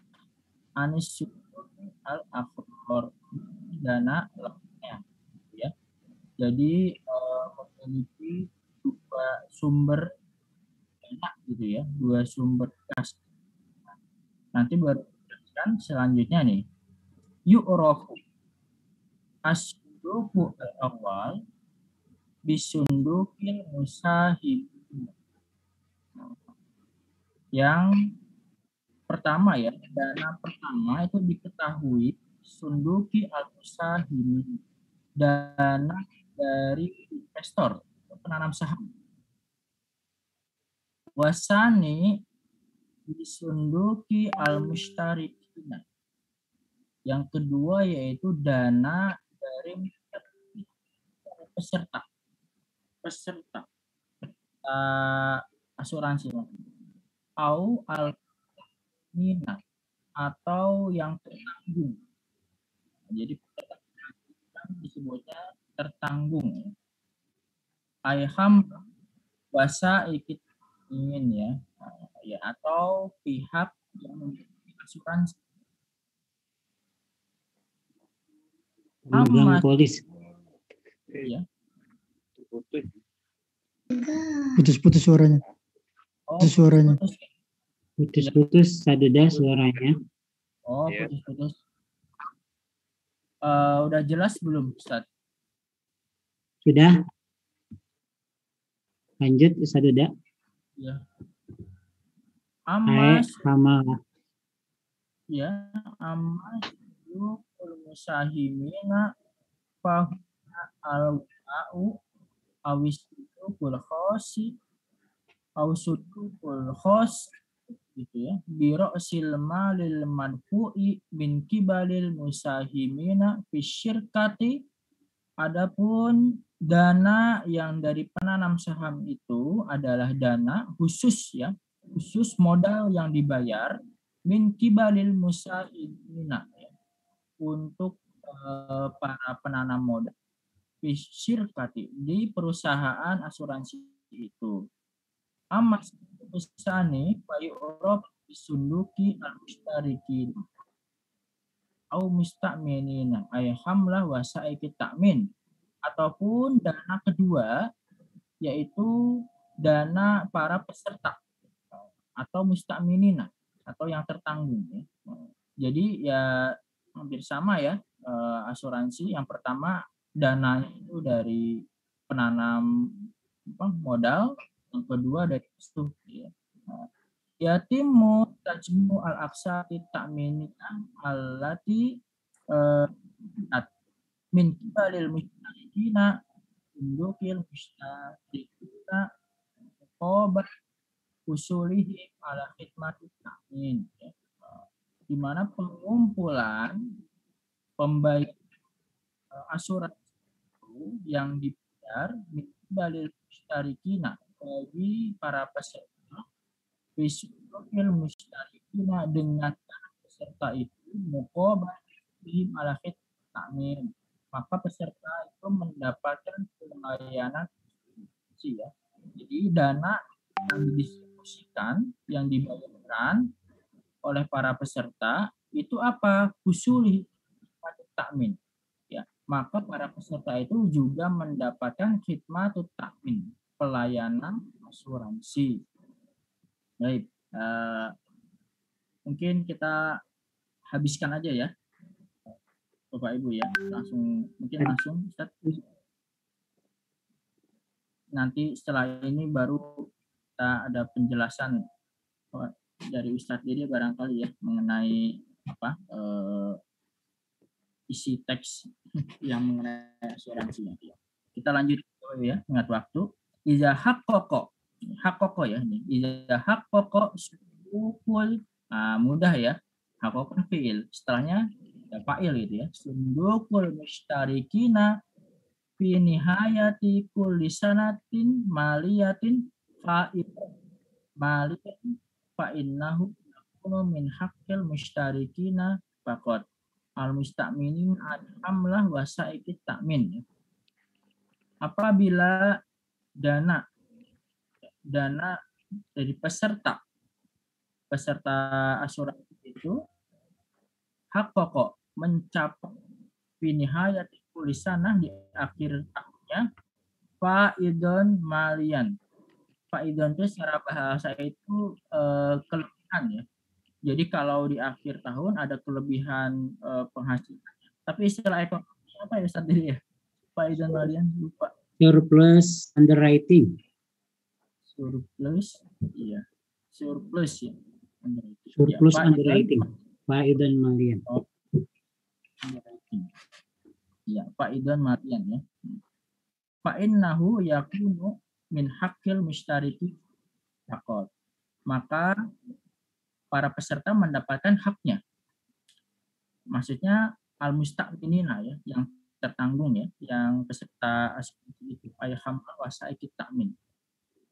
A: anis al-akhor dana lainnya ya. Jadi memiliki dua sumber dana gitu ya, dua sumber kas. Nanti baru jelaskan selanjutnya nih. Yu'rafu as-sunduku al-awwal bisundukin musahib. Yang pertama ya, dana pertama itu diketahui sunduki al-musahim, dana dari investor, penanam saham. Wasani disunduki al-mushtarikin. Yang kedua yaitu dana dari peserta asuransi au al-mina atau yang tertanggung. Jadi disebutnya tertanggung. Ayham wasa ikut ingin ya atau pihak yang memiliki asuransi.
B: Pemegang polis.
A: Ya.
G: Putus-putus suaranya.
A: Oh,
G: Putus suaranya.
B: Putus-putus sadada suaranya.
A: Oh,
F: Ya.
A: putus-putus. Udah jelas belum, Ustaz?
B: Sudah? Lanjut, sadada.
A: Ya.
B: Ae,
A: Amas,
B: hamalah.
A: ya, amas itu musahimina fahuna al-wa'u awis itu kulkhosi awisutu kulkhos gitu ya. Biro silma lil manfu'i min kibalil musahimina fisyirkati. Adapun dana yang dari penanam saham itu adalah dana khusus ya, khusus modal yang dibayar min kibalil musahimina ya, untuk para penanam modal fisyirkati di perusahaan asuransi itu. Amas usani bayu Europe disunduki al-mustarikin au musta'minina ay hamlah wa sa'iki ta'min, ataupun dana kedua yaitu dana para peserta atau musta'minina atau yang tertanggung ya. Jadi ya hampir sama ya, asuransi yang pertama dananya itu dari penanam modal, yang kedua dari itu ya. Yatimu tajmu al-aqsati ta'minina allati min kibalil mustarikina indukil mustarikina qobat usulihi ala khidmati ta'min ya. Di mana pengumpulan pembayar asuransi yang dibayar min kibalil mustarikina bagi para peserta Bisukil mustarikina dengan peserta itu muqabah bihim ala ta'min, maka peserta itu mendapatkan pelayanan ya. Jadi dana yang didistribusikan, yang dibayarkan oleh para peserta itu apa? Husuli ta'min ya. Maka para peserta itu juga mendapatkan khidmatut ta'min, pelayanan asuransi. Baik, mungkin kita habiskan aja ya, Bapak Ibu ya, langsung Ustaz. Nanti setelah ini baru kita ada penjelasan dari Ustaz jadi barangkali ya mengenai apa isi teks yang mengenai asuransinya. Kita lanjut ya, ingat waktu. Iza haqqaqa ya ini. Iza haqqaqa sundukul, mudah ya. Haqqaqa fi'il. Setelahnya ya fa'il gitu ya. Sundukul mustarikina fi nihayati kulli sanatin maliyatin fa'id maliyatin fa'innahu yakunu min haqqil mustarikina faqat al-musta'minin al-hamlah wa sa'ikit ta'min. Apabila dana dari peserta asuransi itu hak pokok mencapai binihayati kulisanah di akhir tahunnya fa'idon malian. Fa'idon itu secara bahasa itu kelebihan ya. Jadi kalau di akhir tahun ada kelebihan penghasilan. Tapi istilah ekonomi apa ya Ustaz ya? Fa'idon malian lupa.
B: Surplus underwriting.
A: Surplus, iya. Surplus ya.
B: Surplus
A: ya,
B: underwriting. Fa'idon malian.
A: Oh. Ya, fa'idon malian ya. Fa'innahu yakunu min haqqil mustariki faqat. Maka para peserta mendapatkan haknya. Maksudnya al-musta'minina ya, yang tertanggung ya, yang peserta asuransi itu ayhamma wa sa'ikit ta'min.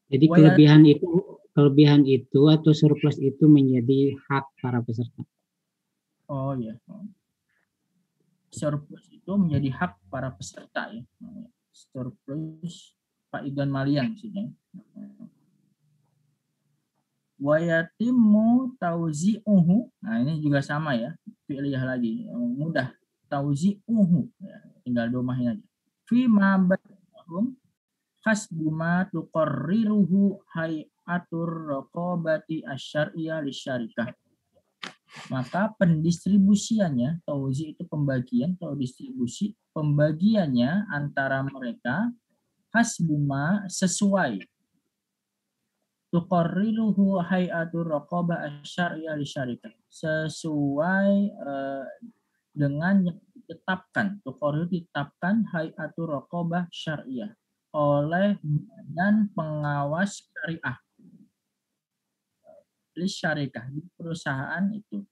B: Jadi kelebihan itu atau surplus itu menjadi hak para peserta.
A: Oh ya. Surplus itu menjadi hak para peserta ya. Surplus fa'idon malian maksudnya. Wa yatimmu tauzi'uhu. Nah, ini juga sama ya. Fi'liyah lagi. Mudah. Tauzi'uhu. Ya, tinggal domahin aja. Fi ma bainahum hasbuma tuqarriruhu hayatur raqabati asyariyah lisyarikah. Maka pendistribusiannya, tauzi itu pembagian atau distribusi, pembagiannya antara mereka hasbuma sesuai. Tuqarriruhu hayatur raqabah asyariyah lisyarikah. Sesuai dengan yang ditetapkan, tuqarriru ditetapkan hayatur raqabah syariah oleh badan pengawas syariah lisyarikah di perusahaan itu.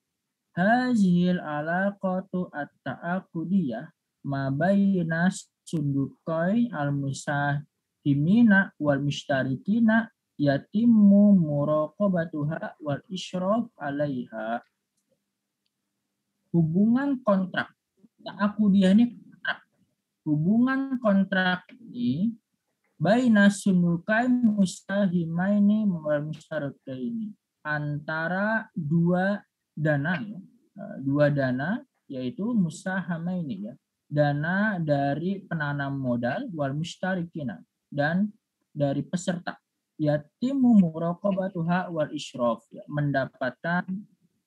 A: Hazil alaqatu at-ta'aqudiyah ma baina sundukai al-musahimina wal musytarikina yatimmu muraqabatuha wal isyraf 'alaiha. Hubungan kontrak ta'aqudiyah ini kontrak. Hubungan kontrak ini baina sundukai musahimaini wal musytarikaini, antara dua dana yaitu musahamaini ya, dana dari penanam modal wal mustarikina dan dari peserta, yatimu muraqabatuha wal isyraf ya, mendapatkan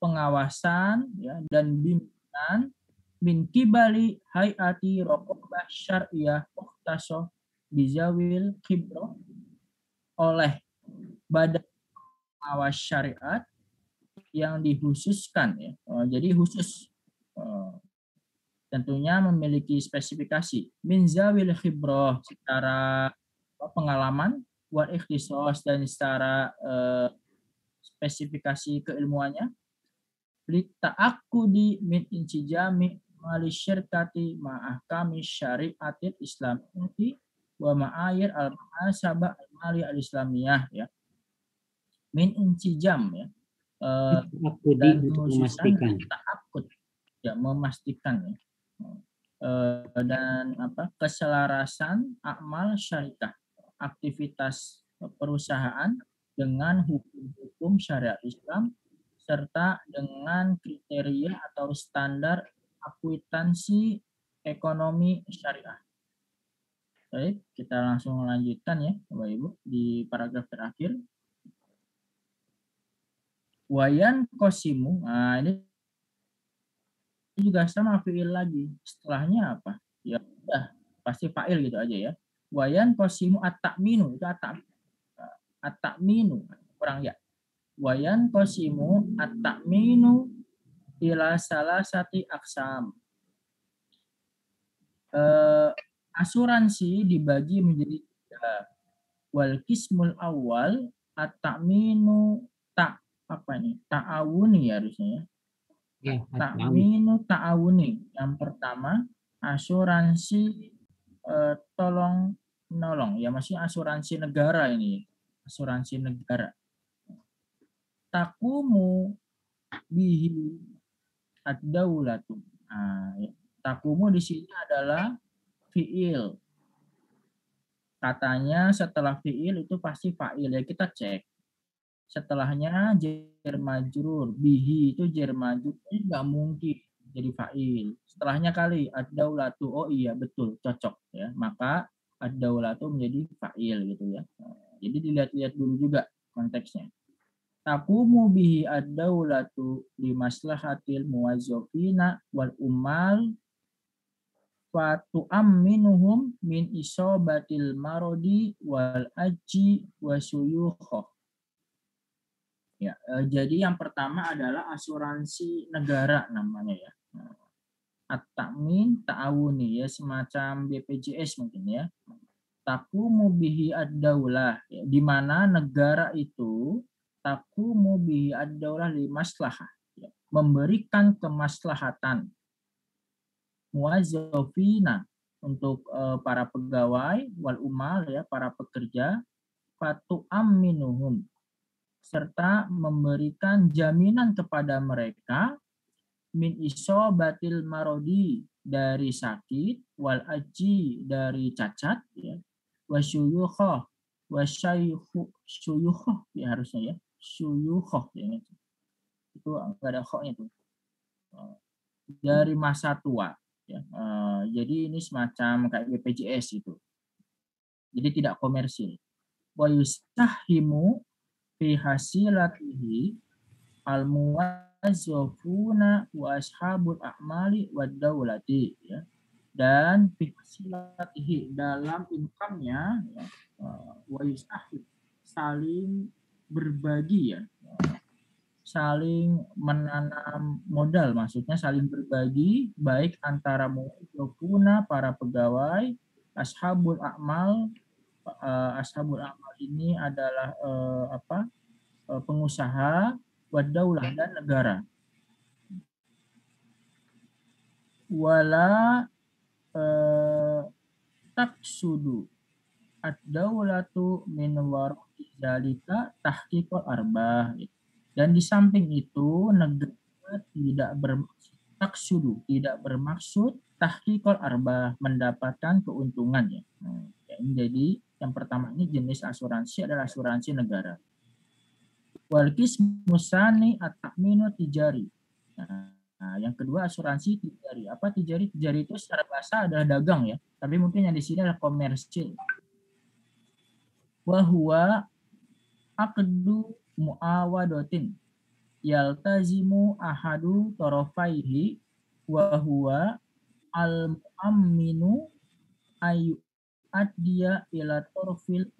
A: pengawasan ya dan bimbingan min kibali hayati raqabah syariah mukhtasah bizawil khibrah, oleh badan pengawas syariat yang dikhususkan ya. Jadi khusus tentunya memiliki spesifikasi min zawil khibrah secara pengalaman, wal ikhtisas dan secara spesifikasi keilmuannya, li ta'aqqudi min insijami mali syirkati ma'ahkami syariatil islamiyati wa ma'ayir al-muhasabah al-mali al-islamiyah ya. Min insijam ya. Dan
B: memastikan
A: ta'aqqud ya, memastikan ya. Dan keselarasan amal syariah, aktivitas perusahaan dengan hukum-hukum syariat Islam serta dengan kriteria atau standar akuntansi ekonomi syariah. Baik, kita langsung lanjutkan ya Bapak Ibu di paragraf terakhir. Wayan kosimu, nah ini juga sama fiil lagi. Setelahnya apa? Ya udah pasti fa'il gitu aja ya. Wayan kosimu at-ta'minu, itu at-ta'minu kurang ya. Wayan kosimu at-ta'minu ila salasati aksam. Asuransi dibagi menjadi 3. Wal kismul awal at-ta'minu ta'awuni harusnya ya. Ta'minu ta'awuni. Yang pertama asuransi tolong menolong ya, maksudnya asuransi negara ini, asuransi negara. Takumu bihi ad-daulatu. Ya. Takumu di sini adalah fiil. Katanya setelah fiil itu pasti fa'il ya, kita cek. Setelahnya jar majrur, bihi itu jar majrur, ini nggak mungkin jadi fa'il. Setelahnya kali ad-daulatu, oh iya betul, cocok ya. Maka ad-daulatu menjadi fa'il gitu ya. Jadi dilihat-lihat dulu juga konteksnya. Taqumu bihi ad-daulatu li maslahatil muwazzafina wal ummal fa tu'amminuhum min isobatil marodi wal aji wa suyukh. Ya, jadi yang pertama adalah asuransi negara namanya ya. At-ta'min ta'awuni ya, semacam BPJS mungkin ya. Taqumu bihi ad-daulah ya, di mana negara itu taqumu bihi ad-daulah li maslahah ya, memberikan kemaslahatan muwazzafina untuk para pegawai wal umal ya, para pekerja, fatu aminuhum serta memberikan jaminan kepada mereka min isobatil marodi dari sakit, wal aji dari cacat ya, wasyuyukhoh wasyuyukhoh ya harusnya ya, syuyukhoh ya, itu enggak ada khoknya tuh, dari masa tua ya. Jadi ini semacam kayak BPJS itu. jadi tidak komersil. Wa yustahimu fi hasilatihi al-muwazzafuna wa ashabul a'mali wad daulati, ya. Dan fi hasilatihi dalam income-nya, ya, wa yustahim saling berbagi, ya. Saling menanam modal, maksudnya saling berbagi baik antara muwazzafuna para pegawai, ashabul a'mal. Ashabul a'mal ini adalah pengusaha, wadaulah dan negara. Wala taksudu ad-daulatu min wara'i dzalika tahqiqul arbah. Dan di samping itu negara tidak bermaksud taksudu, tidak bermaksud tahqiqul arbah, mendapatkan keuntungan, ya. Jadi yang pertama ini jenis asuransi adalah asuransi negara. Wal qismu tsani at-ta'minu tijari. Nah, yang kedua asuransi tijari. Apa tijari? Tijari itu secara bahasa adalah dagang, ya. Tapi mungkin yang di sini adalah komersil. Wa huwa aqdu muawadatin yaltazimu ahadu tarafaihi wa huwa al-mu'amminu ayu addiya ila tarfil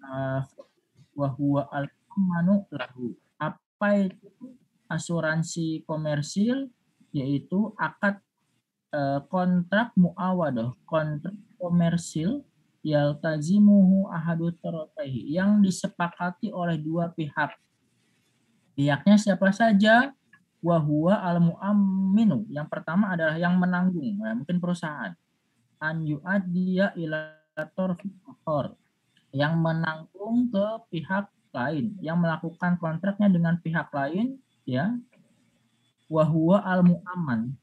A: wa huwa al-amanu lahu. Apa itu asuransi komersil? Yaitu akad kontrak muawadah, kontrak komersil yaltazimuhu ahadu tarafaihi, yang disepakati oleh dua pihak. Pihaknya siapa saja? Wa huwa al-mu'amminu. Yang pertama adalah yang menanggung, ya, mungkin perusahaan. An yu'addiya ila tarfil akhar, yang menanggung ke pihak lain, yang melakukan kontraknya dengan pihak lain, ya. Wa huwa al-mu'amman.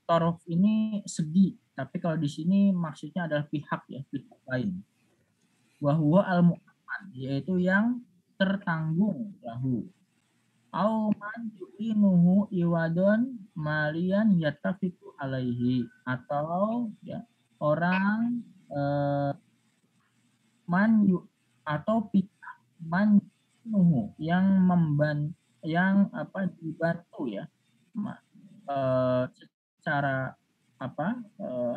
A: Taraf ini segi, tapi kalau di sini maksudnya adalah pihak, ya, pihak lain. Wa huwa al-mu'amman, yaitu yang tertanggung lahu. Au man yu'inuhu iwadon malian yatafiku alaihi, atau, ya, orang atau pihak man yu'inuhu, yang dibantu, ya, secara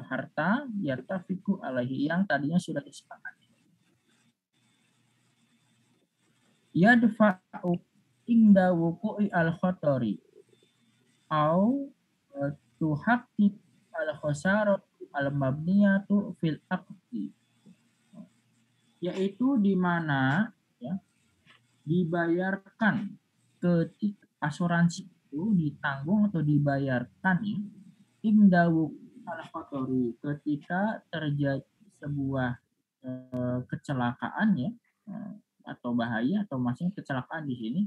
A: harta, yatafiku alaihi, yang tadinya sudah disepakati. Yadfa'u inda wuku'i al-khatari au tuhaqqiq al-khasaratu al-mabniyatu fil aqdi, yaitu di mana, ya, dibayarkan ketika asuransi itu ditanggung atau dibayarkan, ya, inda wuku'i al-khatari, ketika terjadi sebuah kecelakaan, ya, atau bahaya, atau maksudnya kecelakaan di sini,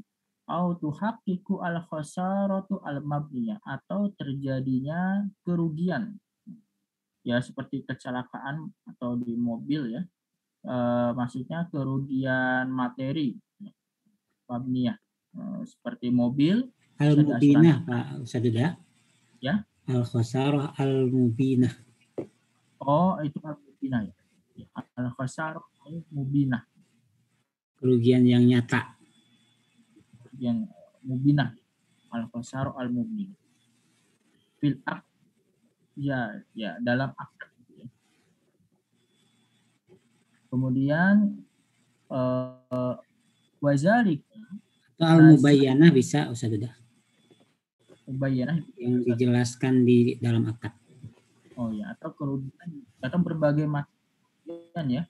A: au tuhaqqiqu al-khasaratu al-mabniyah, atau terjadinya kerugian, ya, seperti kecelakaan atau di mobil, ya, maksudnya kerugian materi, mabniyah, seperti mobil
B: al-mubinah, Pak Ustadz,
A: ya,
B: al-khasarah al-mubinah.
A: Oh, itu al-mubinah, ya. Al-khasarah al-mubinah,
B: kerugian yang nyata,
A: yang mubinah, al-khasar al-mubinah fil aqd, ya, dalam akad, ya. Kemudian wazalika
B: al-mubayyanah bisa Ustaz,
A: mubayyanah
B: yang dijelaskan di dalam akad.
A: Oh, ya, atau kerugian atau berbagai macam, ya,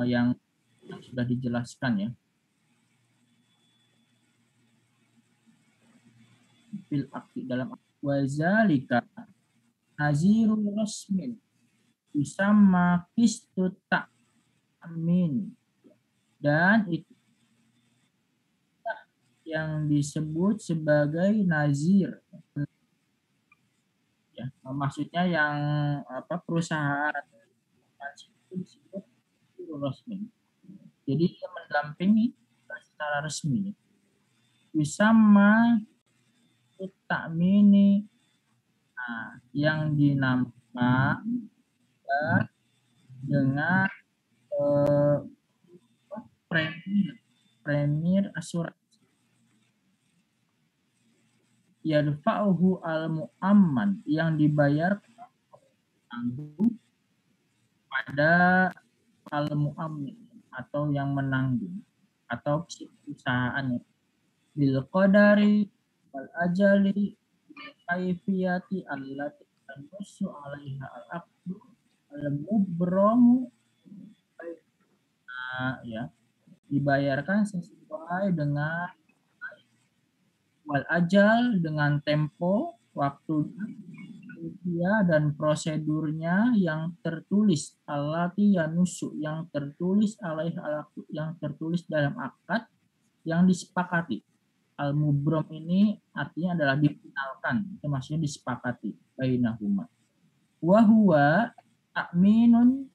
A: yang sudah dijelaskan, ya. Fil akti, dalam wazalika nazirul rasmin bisamma qistut ta'min, dan itu yang disebut sebagai nazir, ya, maksudnya yang perusahaan itu disebut nazirul rasmin, jadi dia mendampingi secara resmi, bisamma ta'mini, yang dinamakan dengan premier asuransi. Yadfa'uhu al-mu'amman, yang dibayar tanggung pada al-mu'ammin atau yang menanggung atau perusahaannya, bil qadari wal ajali kaifiyati allati tanussu 'alaiha al-aqdu al-mubramu, ya, dibayarkan sesuai dengan wal ajal, dengan tempo waktunya, dan prosedurnya yang tertulis, allati yanusu, yang tertulis, alaiha, yang tertulis dalam akad yang disepakati. Al-mubrom ini artinya adalah difinalkan, itu maksudnya disepakati bainahuma. Wa huwa ta'minun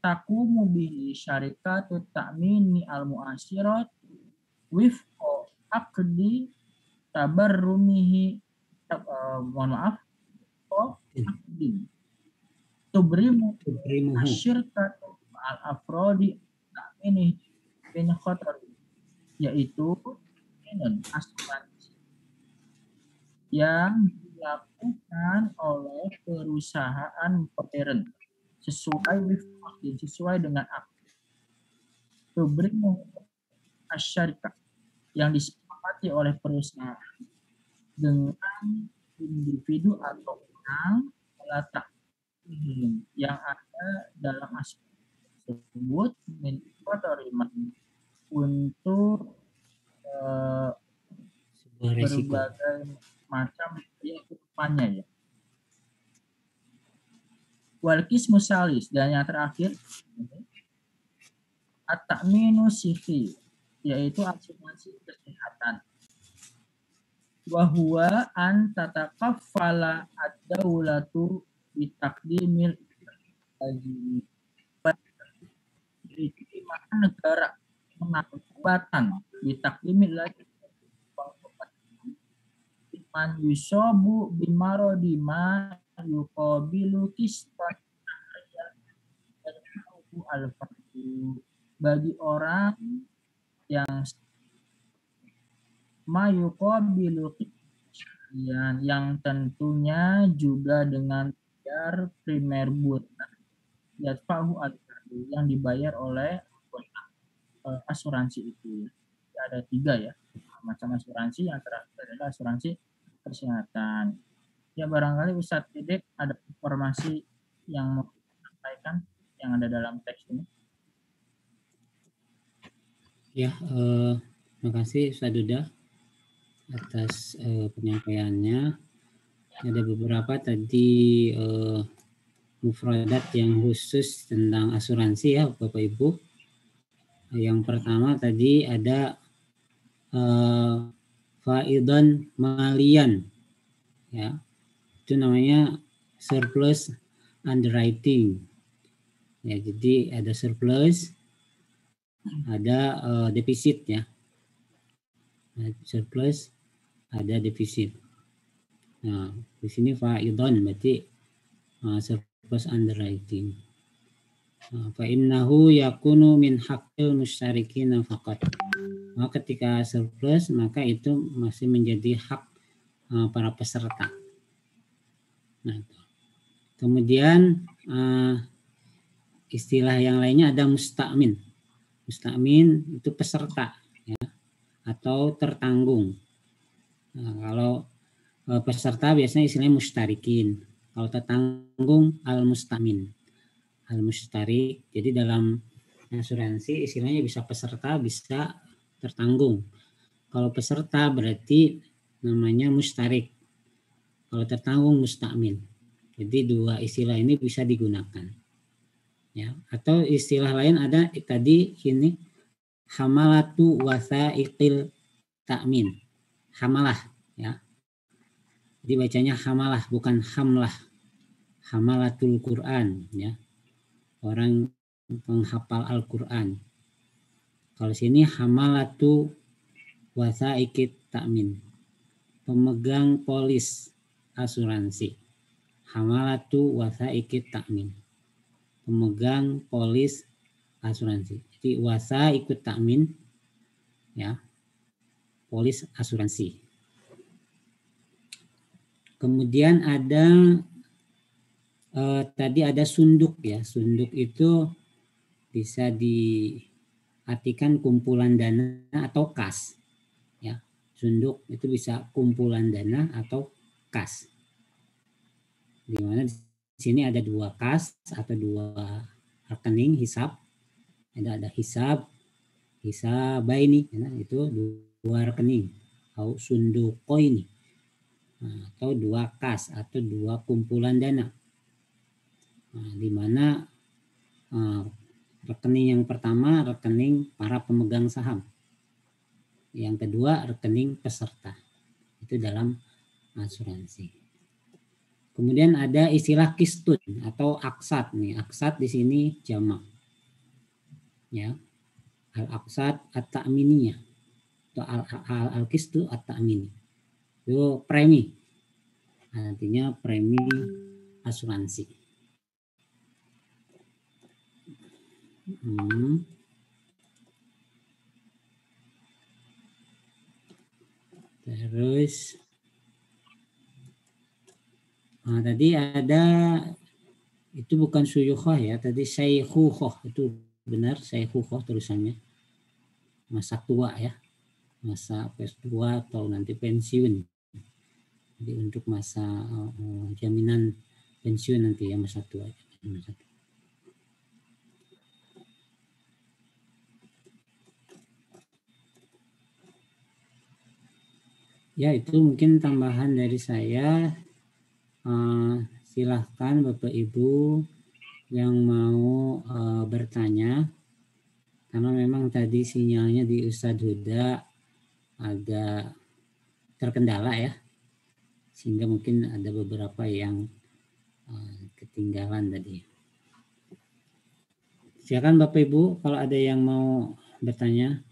A: taqumu bihi syarikatut ta'mini al-mu'asyirat wifqa aqdi tabarrumihi, mohon maaf, tubrimu asyirkat al-afrodi ta'mini bin khotar, yaitu asuransi yang dilakukan oleh perusahaan parent sesuai dengan akad. Tubrimu asyirkat, yang disepakati oleh perusahaan dengan individu atau orang letak yang ada dalam asuransi tersebut untuk berbagai macam kehidupannya, ya. Wal qismu salis, dan yang terakhir at-ta'minu sihi, yaitu asuransi kesehatan. Wa huwa an tatakaffala ad-daulatu bitaqdimil haji, di mana negara menanggung obatan bitaqdimil haji man yusobu bimarodi ma yuqabilu kisbat al-fardu, bagi orang yang mayuqabilu yang tentunya juga dengan bayar primer buta yadfa'u al-fardu, yang dibayar oleh asuransi itu. Ada 3 ya macam asuransi. Yang terakhir adalah asuransi kesehatan. Ya, barangkali Ustadz Dedek ada informasi yang mau disampaikan yang ada dalam teks ini.
B: Ya, terima kasih Ustadz Duda atas penyampaiannya. Ada beberapa tadi mufradat yang khusus tentang asuransi, ya Bapak Ibu. Yang pertama tadi ada faidan malian, ya, itu namanya surplus underwriting, ya. Jadi ada surplus, ada defisit, ya. Surplus, ada defisit. Nah, di sini faidan berarti surplus underwriting. Fa innahu yakunu min haqqil musyrikina faqat. Maka ketika surplus, maka itu masih menjadi hak para peserta. Nah, kemudian istilah yang lainnya ada musta'min. Musta'min itu peserta, ya, atau tertanggung. Nah, kalau peserta biasanya istilahnya mustarikin. Kalau tertanggung al-musta'min. Al-mustarik. Jadi dalam asuransi istilahnya bisa peserta, bisa tertanggung. Kalau peserta berarti namanya mustarik. Kalau tertanggung musta'min. Jadi 2 istilah ini bisa digunakan. Ya, atau istilah lain ada tadi ini hamalatu wasaiqil ta'min. Hamalah, ya. Jadi bacanya hamalah, bukan hamlah. Hamalatul Quran, ya. Orang penghafal Al-Quran. Kalau sini hamalatu wasaiqit ta'min, pemegang polis asuransi. Hamalatu wasaiqit ta'min, pemegang polis asuransi. Jadi wasa ikut takmin, ya, polis asuransi. Kemudian ada tadi ada sunduk ya. Sunduk itu bisa diartikan kumpulan dana atau kas. Ya, sunduk itu bisa kumpulan dana atau kas. Di mana di sini ada dua kas atau dua rekening hisab. Ada hisab baini, ya, itu dua rekening atau sundukoini, atau dua kas atau dua kumpulan dana. Nah, di mana rekening yang pertama rekening para pemegang saham, yang kedua rekening peserta. Itu dalam asuransi. Kemudian ada istilah kistun atau aksat nih. Aksat di sini jamak, ya, al-aksat at-ta'miniyah atau al-kistu at-ta'mini. Itu premi, artinya premi asuransi. Terus tadi ada, itu bukan suyukhah ya, tadi syaikhukhah, itu benar syaikhukhah tulisannya, masa tua ya, masa tua atau nanti pensiun. Jadi untuk masa jaminan pensiun nanti ya, masa tua. Ya, itu mungkin tambahan dari saya. Silahkan Bapak Ibu yang mau bertanya, karena memang tadi sinyalnya di Ustadz Huda agak terkendala ya, sehingga mungkin ada beberapa yang ketinggalan tadi. Silakan Bapak Ibu kalau ada yang mau bertanya.